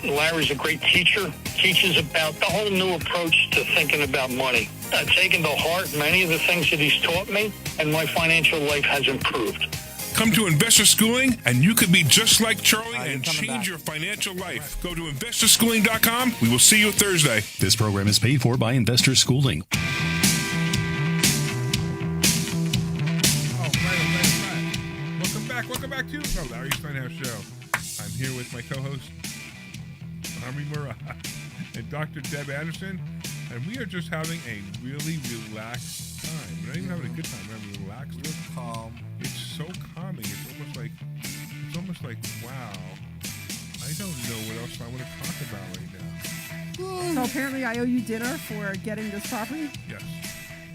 Larry's a great teacher, teaches about the whole new approach to thinking about money. I've taken to heart many of the things that he's taught me, and my financial life has improved. Come to Investor Schooling, and you could be just like Charlie and change your financial life. Go to investorschooling.com. We will see you Thursday. This program is paid for by Investor Schooling. Welcome back to the Larry Steinhouse Show. I'm here with my co-host, Omri Morad and Dr. Deb Anderson, and we are just having a really relaxed time. We're not even having a good time. We're having a relaxed time. Calm. It's so calming. It's almost like, wow, I don't know what else I want to talk about right now. So apparently I owe you dinner for getting this property? Yes.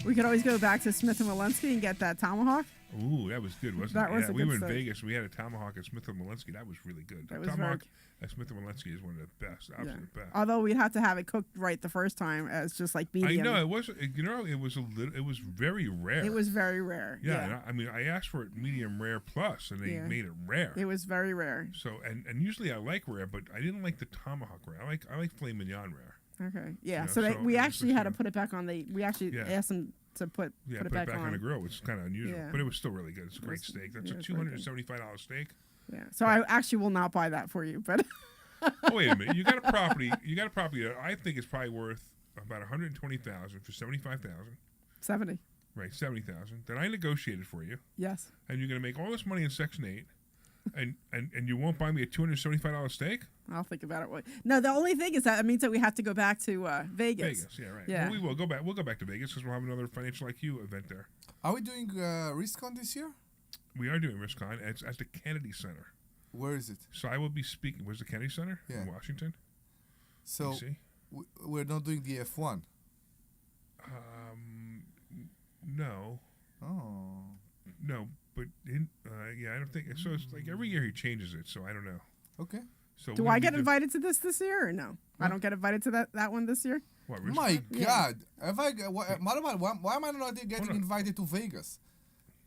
We could always go back to Smith & Walensky and get that tomahawk. Ooh, that was good, wasn't That it? was Yeah, a we good were in steak. Vegas. We had a tomahawk at Smith & Wollensky. That was really good. The That was tomahawk at Smith & Wollensky is one of the best, absolute best. Although we'd have to have it cooked right the first time, as just like medium. I know it was. You know, it was it was very rare. It was very rare. Yeah, and I mean, I asked for it medium rare plus, and they made it rare. It was very rare. So, and usually I like rare, but I didn't like the tomahawk rare. I like filet mignon rare. Okay. Yeah. You know, So we actually had to put it back on we actually Yeah. asked them to put it back on the grill, which is kind of unusual, Yeah. but it was still really good. It's a great steak. That's a $275 steak. Yeah. So I actually will not buy that for you, but. Oh, wait a minute! You got a property. That I think is probably worth about $120,000 for $75,000. 70. Right, $70,000. That I negotiated for you. Yes. And you're going to make all this money in Section 8, and you won't buy me a $275 steak? I'll think about it. No, the only thing is that it means that we have to go back to Vegas. Vegas, yeah, right. Yeah. Well, we will go back. We'll go back to Vegas because we'll have another Financial IQ event there. Are we doing RISCON this year? We are doing RISCON. It's at the Kennedy Center. Where is it? So I will be speaking. Where's the Kennedy Center? Yeah. In Washington. So we're not doing the F1. No. Oh. No, but I don't think so. It's like every year he changes it, so I don't know. Okay. So do I get invited to this year or no? What? I don't get invited to that one this year. What? My God! Why am I not getting invited to Vegas?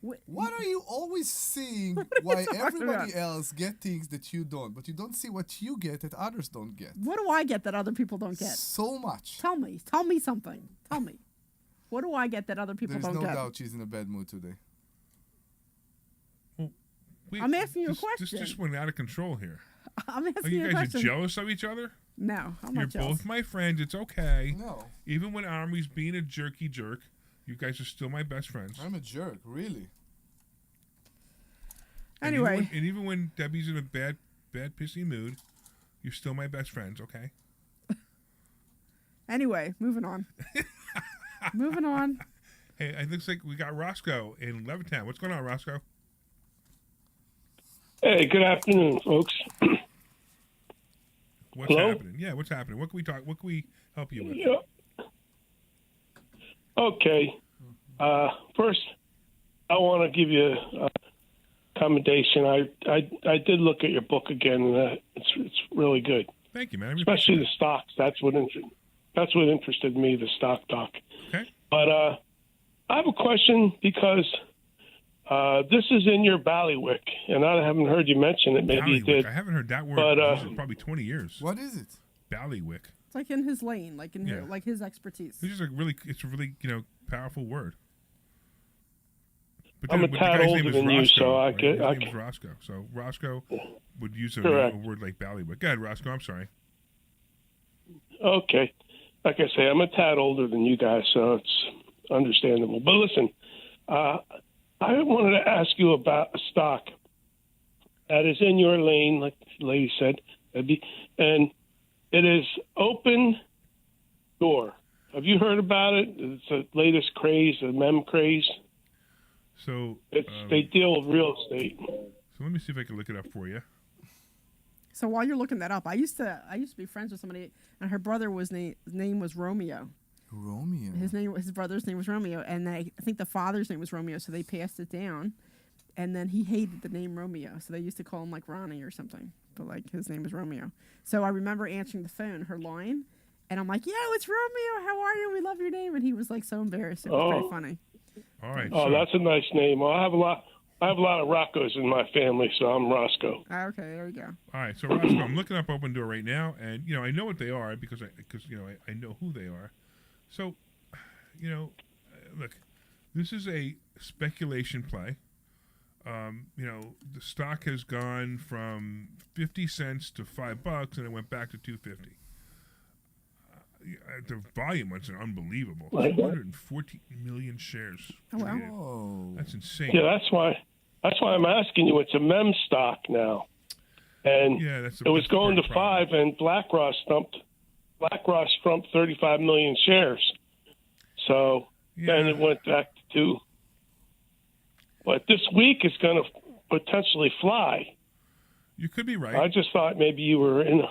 What are you always seeing? Why everybody else get things that you don't, but you don't see what you get that others don't get? What do I get that other people don't get? So much. Tell me something. Tell me. What do I get that other people don't get? There's no doubt she's in a bad mood today. Well, I'm asking you a question. This just went out of control here. I'm asking you a guys question. Are jealous of each other? No, I'm You're not jealous. both my friends. It's okay. No. Even when Omri's being a jerk, you guys are still my best friends. I'm a jerk, really. Anyway. And even when Debbie's in a bad, pissy mood, you're still my best friends, okay? Anyway, moving on. Moving on. Hey, it looks like we got Roscoe in Levittown. What's going on, Roscoe? Hey, good afternoon, folks. What's happening? Yeah, what's happening? What can we help you with? Yeah. Okay. First, I want to give you a commendation. I did look at your book again, and it's really good. Thank you, man. Especially the stocks. That's what interested me, the stock talk. Okay. But I have a question because this is in your Ballywick, and I haven't heard you mention it. Maybe Ballywick. you did. I haven't heard that word in probably 20 years. What is it? Ballywick. It's like in his lane, like in like his expertise. It's a really powerful word. But I'm a tad older than you, so I get. His name is Roscoe. So Roscoe would use a word like Ballywick. Go ahead, Roscoe. I'm sorry. Okay. Like I say, I'm a tad older than you guys, so it's understandable. But listen, I wanted to ask you about a stock that is in your lane, like the lady said, and it is Open Door. Have you heard about it? It's the latest craze, the meme craze. So they deal with real estate. So let me see if I can look it up for you. So while you're looking that up, I used to be friends with somebody, and her brother his name was Romeo. Romeo. His brother's name was Romeo, and I think the father's name was Romeo, so they passed it down. And then he hated the name Romeo, so they used to call him like Ronnie or something. But like his name was Romeo. So I remember answering the phone, her line, and I'm like, "Yo, it's Romeo. How are you? We love your name." And he was like so embarrassed. It was pretty funny. All right. Oh, that's a nice name. Well, I have a lot of Roccos in my family, so I'm Roscoe. Okay, there we go. All right, so Roscoe, I'm looking up Open Door right now, and I know what they are because I know who they are. So, look, this is a speculation play. The stock has gone from 50 cents to $5, and it went back to $2.50. The volume was unbelievable. 214 million shares. Oh, wow. That's insane. Yeah, that's why I'm asking you. It's a mem stock now, and it was going to 5, and BlackRock stumped 35 million shares. So then it went back to 2. But this week it's going to potentially fly. You could be right. I just thought maybe you were in.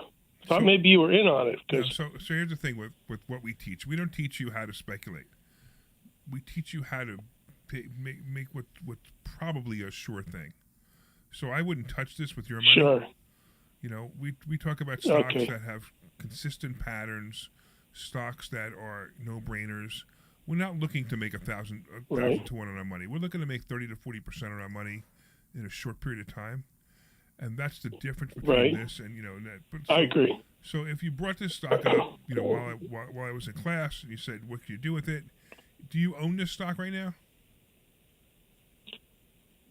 Maybe you were in on it. So here's the thing with what we teach. We don't teach you how to speculate. We teach you how to make what's probably a sure thing. So I wouldn't touch this with your money. Sure. You know, we talk about stocks that have consistent patterns, stocks that are no-brainers. We're not looking to make 1,000 to 1 on our money. We're looking to make 30 to 40% on our money in a short period of time, and that's the difference between this and that. But I agree. So if you brought this stock up, while I was in class, and you said, "What can you do with it?" Do you own this stock right now?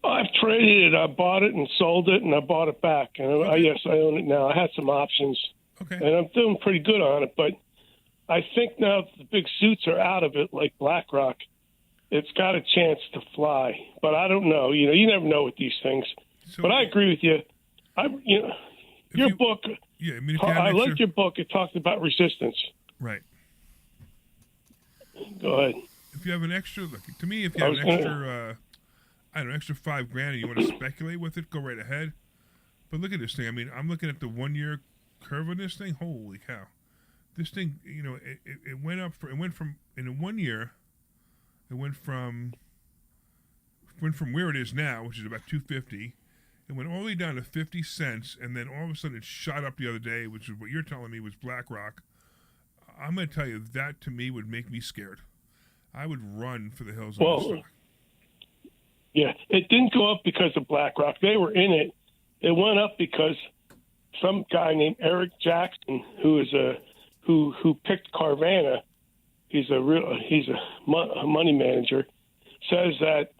I've traded it. I bought it and sold it, and I bought it back. And yes, I own it now. I had some options, and I'm doing pretty good on it. But I think now that the big suits are out of it, like BlackRock, it's got a chance to fly. But I don't know. You never know with these things. But I agree with you. Your book. Yeah, I mean, I liked your book. It talked about resistance. Right. Go ahead. If you have an extra, to me, if you have an extra, extra $5,000 and you want to speculate with it, go right ahead. But look at this thing. I mean, I'm looking at the 1 year curve on this thing. Holy cow! This thing, it went up. It went from in 1 year. It went from where it is now, which is about 250. It went all the way down to 50 cents, and then all of a sudden it shot up the other day, which is what you're telling me was BlackRock. I'm going to tell you, that to me would make me scared. I would run for the hills on this stock. Yeah, it didn't go up because of BlackRock. They were in it. It went up because some guy named Eric Jackson, who picked Carvana, he's a money manager, says that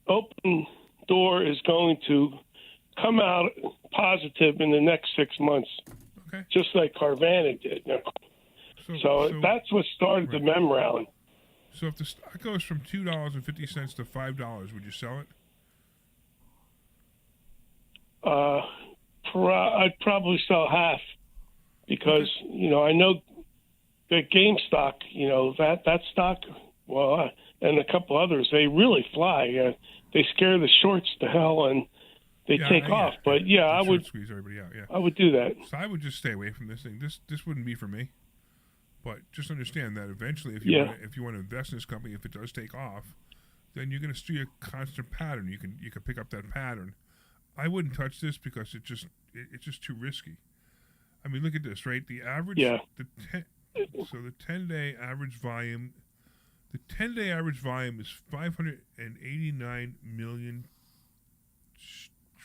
Open Door is going to come out positive in the next 6 months, just like Carvana did. So that's what started the mem rally. So if the stock goes from $2.50 to $5, would you sell it? I'd probably sell half because I know that GameStop, that stock, and a couple others, they really fly. They scare the shorts to hell and they take off. But I would squeeze everybody out. Yeah, I would do that. So I would just stay away from this thing. This wouldn't be for me. But just understand that eventually, if you want to invest in this company, if it does take off, then you're going to see a constant pattern. You can pick up that pattern. I wouldn't touch this because it's just too risky. I mean, look at this, right? The average, the 10-day average volume, is 589 million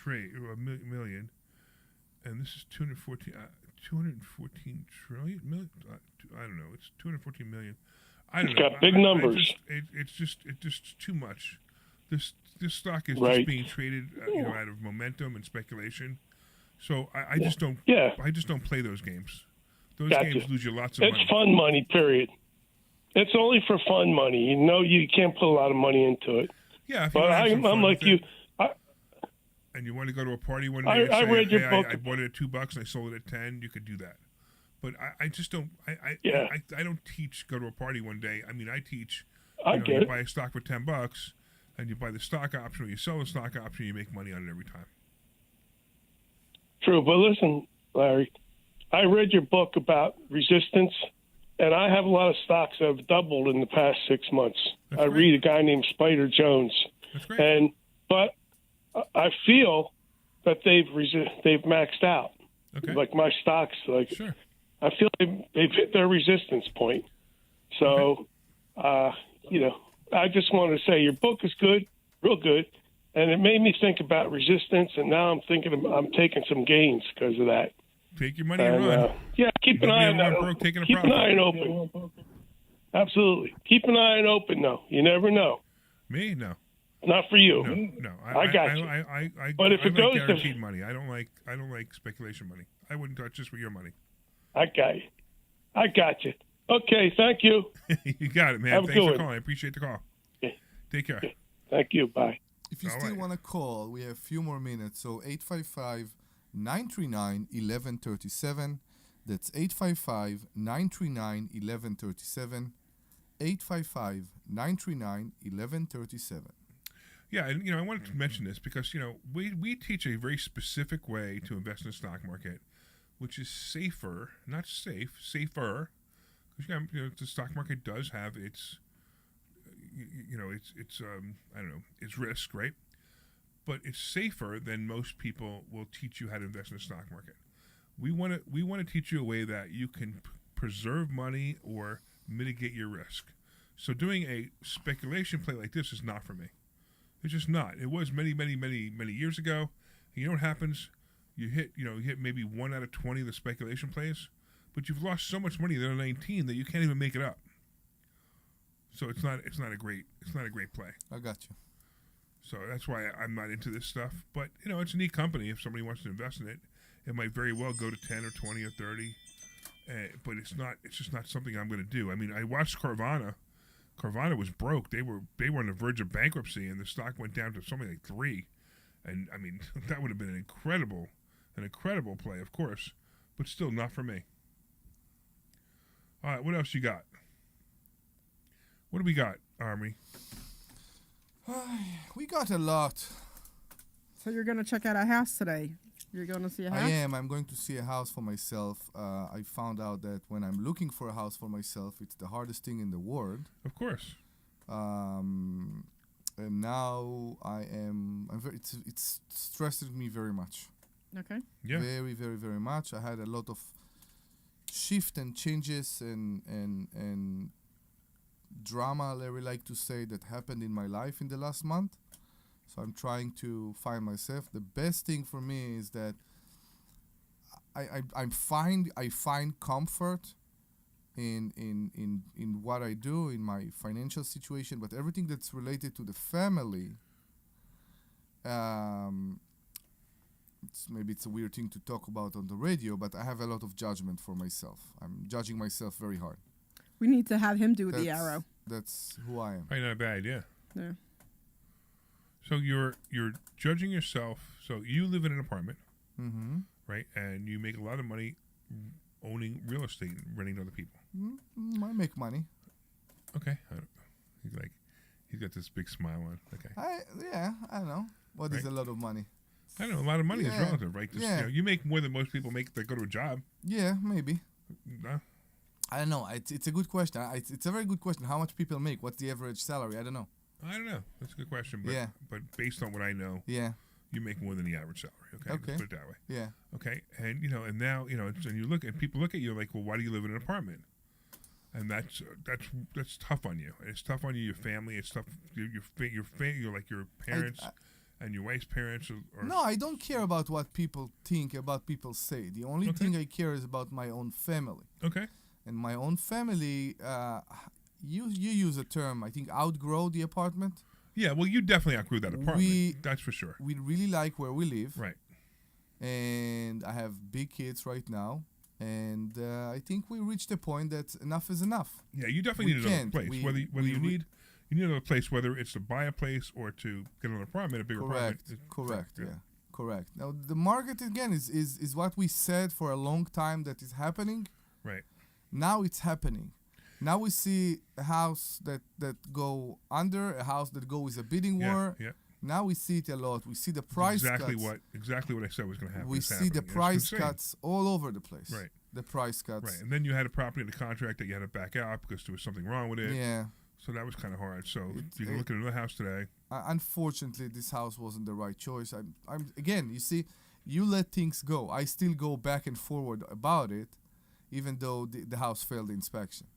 million, and this is 214 trillion. I don't know. It's 214 million. I don't know. It's got big numbers. It's just too much. This stock is just being traded, out of momentum and speculation. So I just don't. Yeah. I just don't play those games. Those games lose you lots of money. It's fun money. Period. It's only for fun money. You can't put a lot of money into it. Yeah, but I'm like you. And you want to go to a party one day? I read your book. I bought it at $2 and I sold it at 10. You could do that. But I just don't. I don't teach go to a party one day. I mean, I teach. You buy a stock for $10, and you buy the stock option, or you sell the stock option, you make money on it every time. True, but listen, Larry, I read your book about resistance, and I have a lot of stocks that have doubled in the past 6 months. I read a guy named Spider Jones, but I feel that they've maxed out. Okay. Like my stocks, I feel they've hit their resistance point. So, I just wanted to say your book is good, real good, and it made me think about resistance. And now I'm thinking I'm taking some gains because of that. Take your money and run. Keep an eye on that. Keep an eye open. Absolutely, keep an eye open. Though you never know. Me, no. Not for you. No. I got you. But if it goes guaranteed money, I don't like speculation money. I wouldn't touch this with your money. I got you. Okay, thank you. You got it, man. Thanks for calling. I appreciate the call. Okay. Take care. Okay. Thank you. Bye. If you still want to call, we have a few more minutes. So 855-939-1137. That's 855-939-1137. 855-939-1137. Yeah, and I wanted to mention this because we teach a very specific way to invest in the stock market, which is safer, not safe, safer. Because the stock market does have its it's I don't know, it's risk, right? But it's safer than most people will teach you how to invest in the stock market. We want to teach you a way that you can preserve money or mitigate your risk. So doing a speculation play like this is not for me. It's just not. It was many years ago. And you know what happens? You hit maybe 1 out of 20 of the speculation plays, but you've lost so much money in the other 19 that you can't even make it up. So it's not a great play. I got you. So that's why I'm not into this stuff. But it's a neat company. If somebody wants to invest in it, it might very well go to 10 or 20 or 30. But it's just not something I'm going to do. I mean, I watched Carvana. Carvana was broke. They were on the verge of bankruptcy, and the stock went down to something like 3. And I mean, that would have been an incredible play, of course, but still not for me. All right, what else you got? What do we got, Omri? We got a lot. So you're going to check out a house today? You're going to see a house? I am. I'm going to see a house for myself. I found out that when I'm looking for a house for myself, it's the hardest thing in the world. Of course. And now it's stressing me very much. Okay. Yeah. Very, very, very much. I had a lot of shift and changes and drama, Larry like to say, that happened in my life in the last month. So I'm trying to find myself. The best thing for me is that I find comfort in what I do, in my financial situation, but everything that's related to the family, maybe it's a weird thing to talk about on the radio, but I have a lot of judgment for myself. I'm judging myself very hard. We need to have him do the arrow. That's who I am. Right, not a bad idea. Yeah. So you're judging yourself. So you live in an apartment, right? And you make a lot of money owning real estate and renting to other people. I make money. Okay. He's got this big smile on. Okay. I don't know. What is a lot of money? I don't know. A lot of money is relative, right? Just, you make more than most people make that go to a job. Yeah, maybe. No? I don't know. It's a good question. It's a very good question. How much people make? What's the average salary? I don't know. I don't know. That's a good question. But, but based on what I know, you make more than the average salary. Okay. Let's put it that way. Yeah. Okay. And and now and you look and people look at you like, well, why do you live in an apartment? And that's tough on you. It's tough on you, your family. It's tough. You're like your parents and your wife's parents. Or no, I don't care about what people think, about people say. The only thing I care is about my own family. Okay. And my own family, you use a term, I think, outgrow the apartment. Yeah, well, you definitely outgrew that apartment. That's for sure. We really like where we live. Right. And I have big kids right now. And I think we reached a point that enough is enough. Yeah, you definitely need another place. Whether you need another place, whether it's to buy a place or to get another apartment, a bigger apartment. Correct. Correct. Now, the market, again, is what we said for a long time that is happening. Right. Now it's happening. Now we see a house that go under, a house that go with a bidding war. Yeah. Now we see it a lot. We see the price cuts. Exactly what I said was going to happen. We see the price cuts all over the place. Right. The price cuts. Right. And then you had a property in the contract that you had to back out because there was something wrong with it. Yeah. So that was kind of hard. So you can look at another house today. Unfortunately, this house wasn't the right choice. I'm again, you see, you let things go. I still go back and forward about it, even though the house failed the inspection.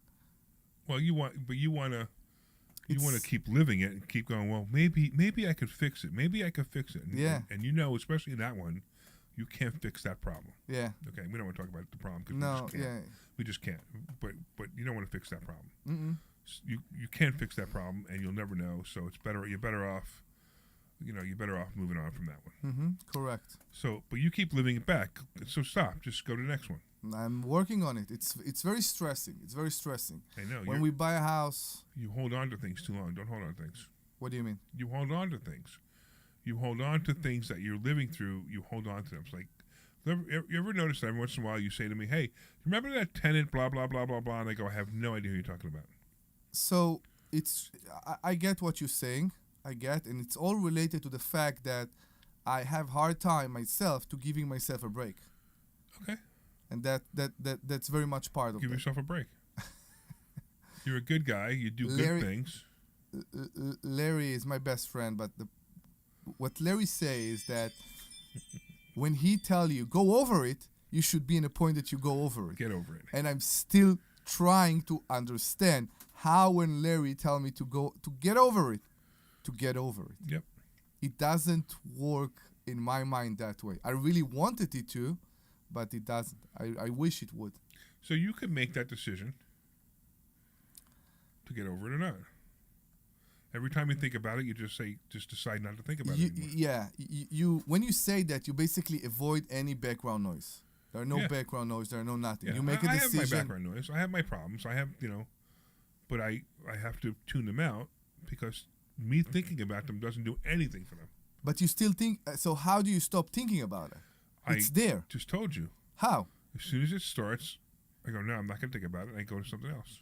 Well, you want to keep living it and keep going. Well, maybe I could fix it. Maybe I could fix it. And especially that one, you can't fix that problem. Yeah. Okay. We don't want to talk about the problem because we just can't. But you don't want to fix that problem. Mm-mm. You can't fix that problem, and you'll never know. So it's better. You're better off. You're better off moving on from that one. Mm-hmm. Correct. So, but you keep living it back. So stop. Just go to the next one. I'm working on it. It's very stressing. It's very stressing. I know. When we buy a house, you hold on to things too long. Don't hold on to things. What do you mean? You hold on to things. You hold on to things that you're living through. You hold on to them. It's like, you ever notice that every once in a while you say to me, "Hey, remember that tenant? Blah blah blah blah blah," and I go, "I have no idea who you're talking about." So I get what you're saying. And it's all related to the fact that I have hard time myself to giving myself a break. Okay. And that's very much part of it. Give yourself a break. You're a good guy. You do Larry, good things. Larry is my best friend, but what Larry says is that when he tell you go over it, you should be in a point that you go over it. Get over it. And I'm still trying to understand how when Larry tell me to get over it. Yep. It doesn't work in my mind that way. I really wanted it to, but it doesn't. I wish it would. So you could make that decision to get over it or not. Every time you think about it, you just decide not to think about it anymore. Yeah. You when you say that, you basically avoid any background noise. There are no background noise. There are no nothing. Yeah. You make a decision. I have my background noise. I have my problems. I have, but I have to tune them out because me thinking about them doesn't do anything for them. But you still think. So how do you stop thinking about it? It's there. Just told you. How? As soon as it starts, I go, no, I'm not going to think about it. I go to something else.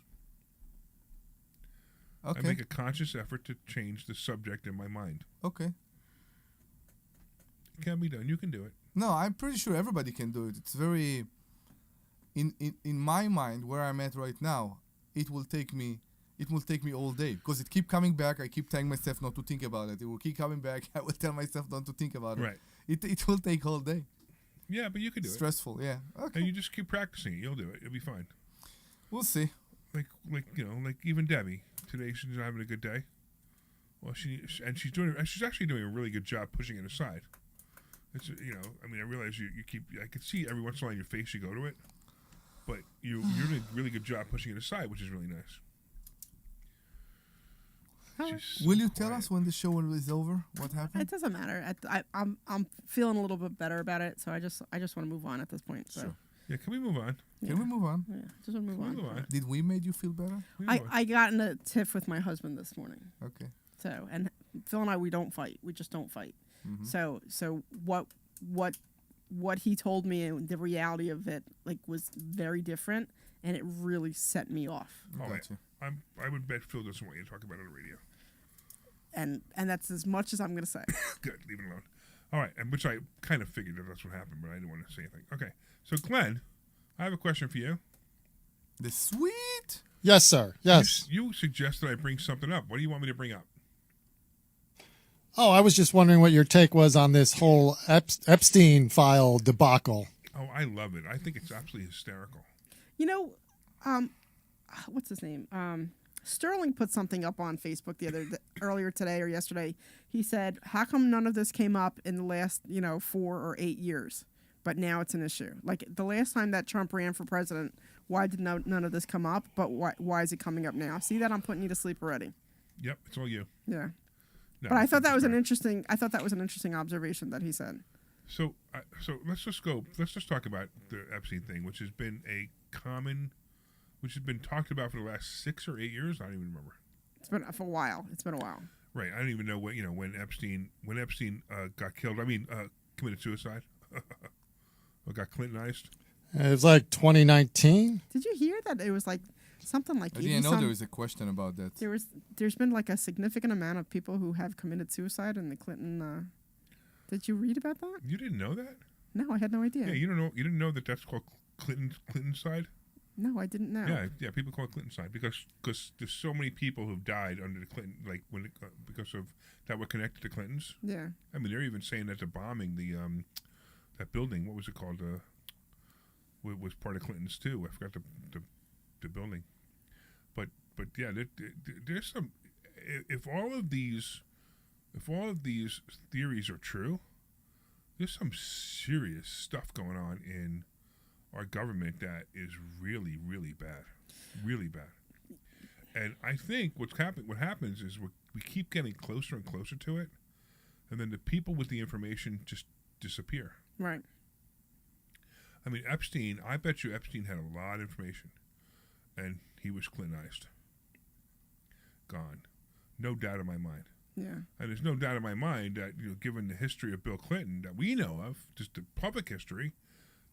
Okay. I make a conscious effort to change the subject in my mind. Okay. It can be done. You can do it. No, I'm pretty sure everybody can do it. It's very, in my mind, where I'm at right now, it will take me all day because it keep coming back. I keep telling myself not to think about it. It will keep coming back. I will tell myself not to think about it. Right. It will take all day. Yeah, but you can do Stressful, yeah. Okay. And you just keep practicing it. You'll do it. You'll be fine. We'll see. Like even Debbie today, she's not having a good day. Well, she's actually doing a really good job pushing it aside. It's I realize you keep. I could see every once in a while on your face you go to it, but you're doing a really good job pushing it aside, which is really nice. Will you tell us when the show is over? What happened? It doesn't matter. I'm feeling a little bit better about it, so I just want to move on at this point. So. Sure. Yeah, can we move on? Yeah. Can we move on? Yeah, just want to move on. Did we made you feel better? I got in a tiff with my husband this morning. Okay. So, and Phil and I, we don't fight. We just don't fight. Mm-hmm. So what he told me and the reality of it was very different, and it really set me off. Gotcha. I would bet Phil doesn't want you to talk about it on the radio. And that's as much as I'm going to say. Good, leave it alone. All right, and which I kind of figured that's what happened, but I didn't want to say anything. Okay, so Glenn, I have a question for you. The sweet. Yes, sir. Yes. You suggested I bring something up. What do you want me to bring up? Oh, I was just wondering what your take was on this whole Epstein file debacle. Oh, I love it. I think it's absolutely hysterical. What's his name? Sterling put something up on Facebook earlier today or yesterday. He said, "How come none of this came up in the last 4 or 8 years, but now it's an issue? Like the last time that Trump ran for president, why did none of this come up? But why is it coming up now? See that I'm putting you to sleep already." Yep, it's all you. Yeah. No, but I thought that was an interesting observation that he said. So let's just talk about the Epstein thing, which has been talked about for the last 6 or 8 years. I don't even remember. It's been for a while. It's been a while. Right. I don't even know when Epstein got killed. Committed suicide or got Clintonized. It was like 2019. Did you hear that? It was like something like. I didn't know there was a question about that. There's been like a significant amount of people who have committed suicide in the Clinton. Did you read about that? You didn't know that? No, I had no idea. Yeah, you didn't know that that's called Clinton side? No, I didn't know. Yeah, people call it Clinton side because there's so many people who've died under the Clinton, because of that were connected to Clintons. Yeah. I mean, they're even saying that the bombing that building, what was it called? Was part of Clinton's too. I forgot the building. But yeah, there's some. If all of these theories are true, there's some serious stuff going on in our government that is really, really bad, really bad. And I think what happens is we keep getting closer and closer to it, and then the people with the information just disappear. Right. I mean, Epstein. I bet you Epstein had a lot of information, and he was Clintonized. Gone, no doubt in my mind. Yeah. And there's no doubt in my mind that given the history of Bill Clinton that we know of, just the public history,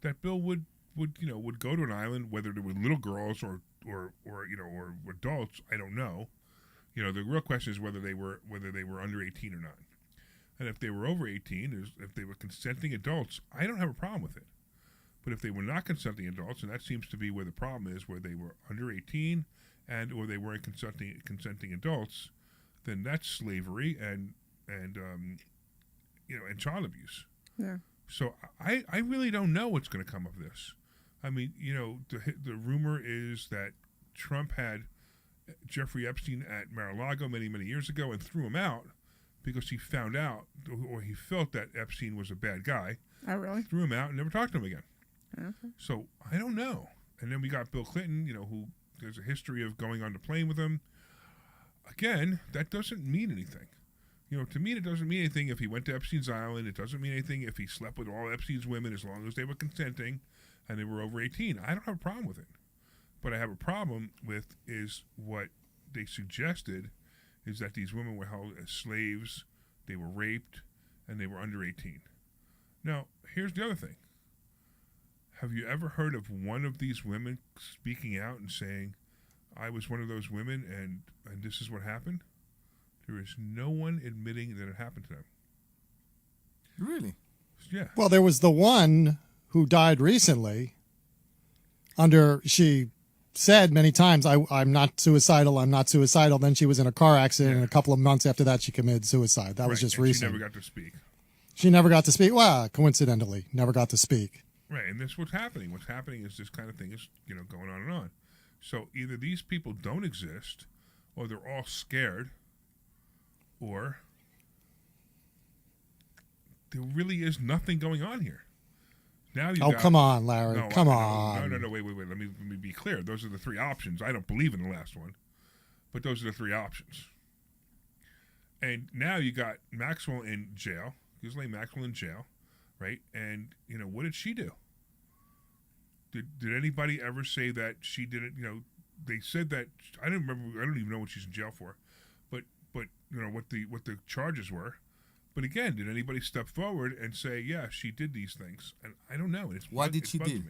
that Bill would go to an island, whether there were little girls or adults. I don't know. The real question is whether they were under 18 or not. And if they were over 18, if they were consenting adults, I don't have a problem with it. But if they were not consenting adults, and that seems to be where the problem is, where they were under 18 or they weren't consenting adults, then that's slavery and child abuse. Yeah. So I really don't know what's going to come of this. I mean, the rumor is that Trump had Jeffrey Epstein at Mar-a-Lago many, many years ago and threw him out because he found out or he felt that Epstein was a bad guy. Oh, really? Threw him out and never talked to him again. Okay. So I don't know. And then we got Bill Clinton, who there's a history of going on the plane with him. Again, that doesn't mean anything. To me, it doesn't mean anything if he went to Epstein's Island. It doesn't mean anything if he slept with all Epstein's women as long as they were consenting and they were over 18. I don't have a problem with it. What I have a problem with is what they suggested is that these women were held as slaves, they were raped, and they were under 18. Now, here's the other thing. Have you ever heard of one of these women speaking out and saying, I was one of those women and this is what happened? There is no one admitting that it happened to them. Really? Yeah. Well, there was the one who died recently she said many times, I'm not suicidal, I'm not suicidal. Then she was in a car accident, and a couple of months after that, she committed suicide. That was just recent. She never got to speak. She never got to speak. Well, coincidentally, never got to speak. Right, and that's what's happening. What's happening is this kind of thing is, going on and on. So either these people don't exist, or they're all scared, or there really is nothing going on here. Now come on, Larry. Come on. No, wait. Let me be clear. Those are the three options. I don't believe in the last one, but those are the three options. And now you got Maxwell in jail. Ghislaine Maxwell in jail, right? And, what did she do? Did anybody ever say that she didn't, they said that, I don't even know what she's in jail for, but what the charges were. But again, did anybody step forward and say, yeah, she did these things? And I don't know. What did she do?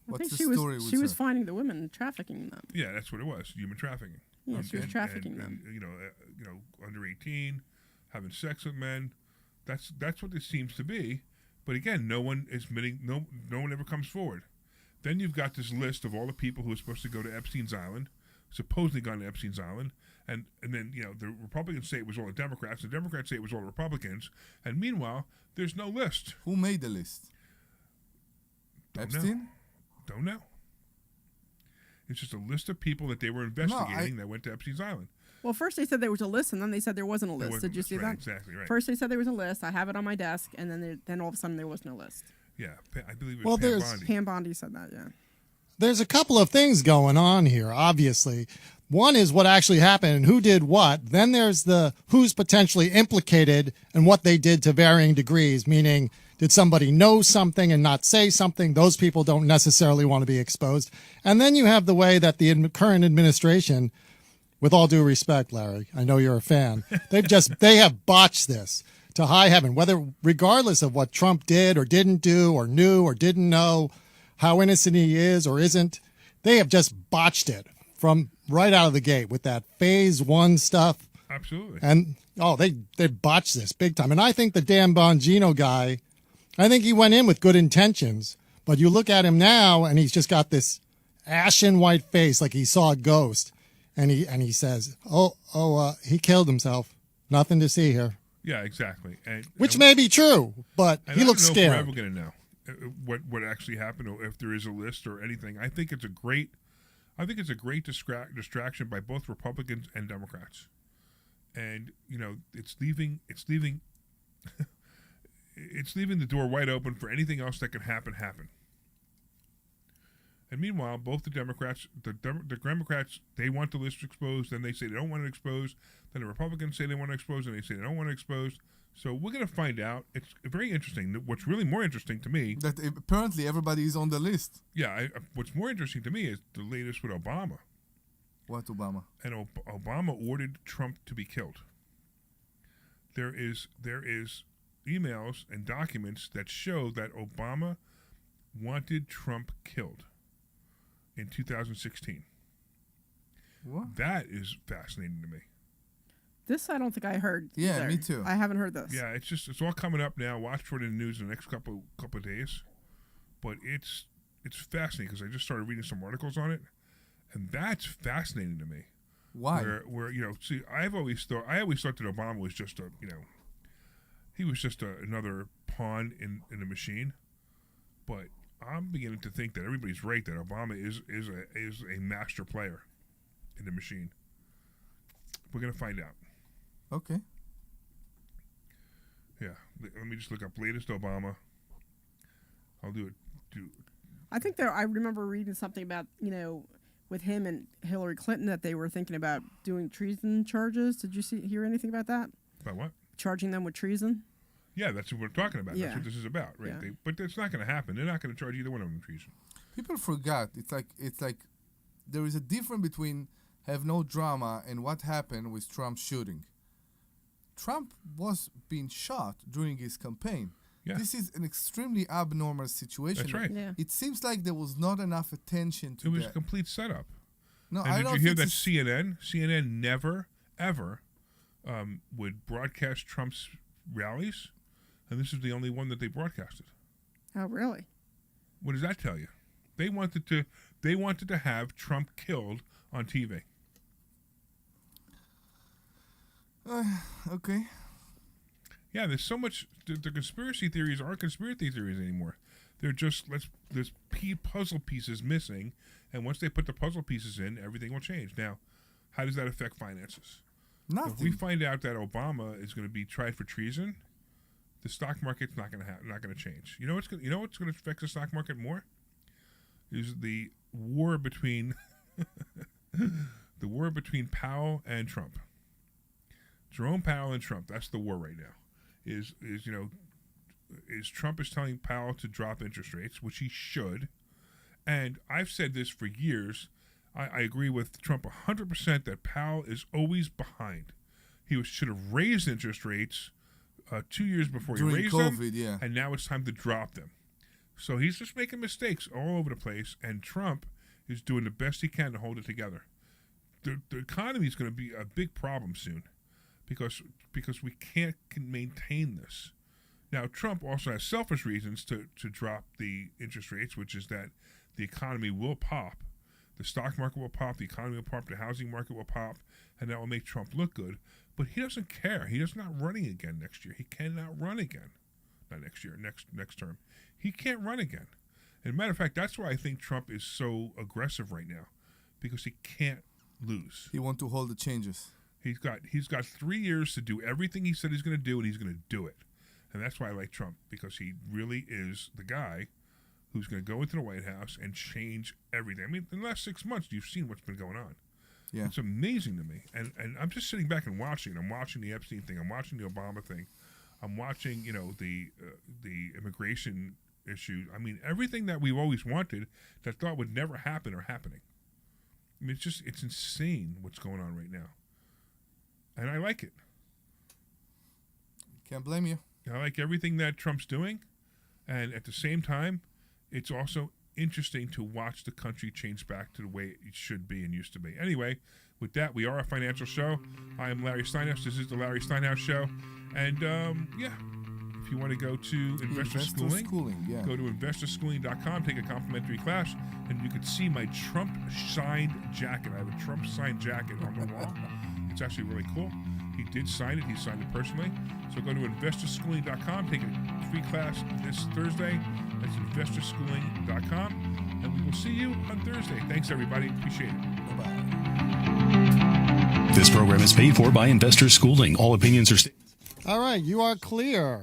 What's the story? She was finding the women and trafficking them. Yeah, that's what it was. Human trafficking. Yeah, she was trafficking them. Under 18, having sex with men. That's what this seems to be. But again, no one is admitting. No one ever comes forward. Then you've got this list of all the people who are supposed to go to Epstein's Island, supposedly gone to Epstein's Island. And then, the Republicans say it was all the Democrats. The Democrats say it was all the Republicans. And meanwhile, there's no list. Who made the list? Epstein? Don't know. It's just a list of people that they were investigating that went to Epstein's Island. Well, first they said there was a list, and then they said there wasn't a list. Did you see that? Exactly right. First they said there was a list. I have it on my desk, and then all of a sudden there was no list. Yeah, I believe it was Pam Bondi. Pam Bondi said that, yeah. There's a couple of things going on here, obviously. One is what actually happened and who did what. Then there's the who's potentially implicated and what they did to varying degrees, meaning did somebody know something and not say something? Those people don't necessarily want to be exposed. And then you have the way that the current administration, with all due respect, Larry, I know you're a fan, they have botched this to high heaven, regardless of what Trump did or didn't do or knew or didn't know, how innocent he is or isn't. They have just botched it from right out of the gate with that phase one stuff. Absolutely. And, they botched this big time. And I think the Dan Bongino guy, I think he went in with good intentions, but you look at him now and he's just got this ashen white face like he saw a ghost. And he says, he killed himself. Nothing to see here. Yeah, exactly. Which may be true, but he looks scared. We're never going to know what actually happened or if there is a list or anything. I think it's a great distraction by both Republicans and Democrats. And, it's leaving it's leaving the door wide open for anything else that could happen. And meanwhile, both the Democrats, they want the list exposed, then they say they don't want it exposed, then the Republicans say they want it exposed, and they say they don't want it exposed. So we're going to find out. It's very interesting. What's really more interesting to me... That apparently everybody is on the list. Yeah, what's more interesting to me is the latest with Obama. What Obama? And Obama ordered Trump to be killed. There is emails and documents that show that Obama wanted Trump killed in 2016. What? That is fascinating to me. This I don't think I heard. Yeah, either. me too. I haven't heard this. Yeah, it's all coming up now. Watch for it in the news in the next couple of days. But it's fascinating because I just started reading some articles on it, and that's fascinating to me. Why? Where see, I always thought that Obama was just he was just another pawn in the machine. But I'm beginning to think that everybody's right, that Obama is a master player in the machine. We're gonna find out. Okay. Yeah. Let me just look up latest Obama. I'll do it. I think I remember reading something about with him and Hillary Clinton that they were thinking about doing treason charges. Did you hear anything about that? About what? Charging them with treason. Yeah, that's what we're talking about. Yeah. That's what this is about, right? Yeah. But that's not going to happen. They're not going to charge either one of them treason. People forgot. It's like there is a difference between have no drama and what happened with Trump's shooting. Trump was being shot during his campaign. Yeah. This is an extremely abnormal situation. That's right. Yeah. It seems like there was not enough attention to it. It was that. a complete setup. No, and I did don't you hear think that CNN never, ever would broadcast Trump's rallies? And this is the only one that they broadcasted. Oh, really? What does that tell you? They wanted to have Trump killed on TV. Okay. Yeah, there's so much. The conspiracy theories aren't conspiracy theories anymore. They're just there's puzzle pieces missing, and once they put the puzzle pieces in, everything will change. Now, how does that affect finances? Nothing. If we find out that Obama is going to be tried for treason, the stock market's not going to change. You know what's going to affect the stock market more? Is the war between Powell and Trump. Jerome Powell and Trump. That's the war right now. Is Trump is telling Powell to drop interest rates, which he should. And I've said this for years. I agree with Trump 100% that Powell is always behind. He should have raised interest rates 2 years before during he raised COVID, them, yeah. And now it's time to drop them. So he's just making mistakes all over the place, and Trump is doing the best he can to hold it together. The economy is going to be a big problem soon because we can't maintain this. Now, Trump also has selfish reasons to drop the interest rates, which is that the economy will pop. The stock market will pop, the economy will pop, the housing market will pop, and that will make Trump look good. But he doesn't care. He is not running again next year. He cannot run again. Not next year, next term. He can't run again. As a matter of fact, that's why I think Trump is so aggressive right now, because he can't lose. He wants to hold the changes. He's got 3 years to do everything he said he's going to do, and he's going to do it. And that's why I like Trump, because he really is the guy who's going to go into the White House and change everything. I mean, in the last 6 months, you've seen what's been going on. Yeah. It's amazing to me. And I'm just sitting back and watching. I'm watching the Epstein thing. I'm watching the Obama thing. I'm watching, the immigration issue. I mean, everything that we've always wanted that thought would never happen are happening. I mean, it's insane what's going on right now. And I like it. Can't blame you. I like everything that Trump's doing. And at the same time, it's also interesting to watch the country change back to the way it should be and used to be. Anyway, with that, we are a financial show. I am Larry Steinhouse. This is the Larry Steinhouse Show. And, if you want to go to Investor Schooling, go to investorschooling.com, take a complimentary class, and you can see my Trump-signed jacket. I have a Trump-signed jacket on the wall. It's actually really cool. He did sign it. He signed it personally. So go to investorschooling.com, take a free class this Thursday. That's investorschooling.com. And we will see you on Thursday. Thanks, everybody. Appreciate it. Bye-bye. This program is paid for by Investor Schooling. All opinions are... All right, you are clear.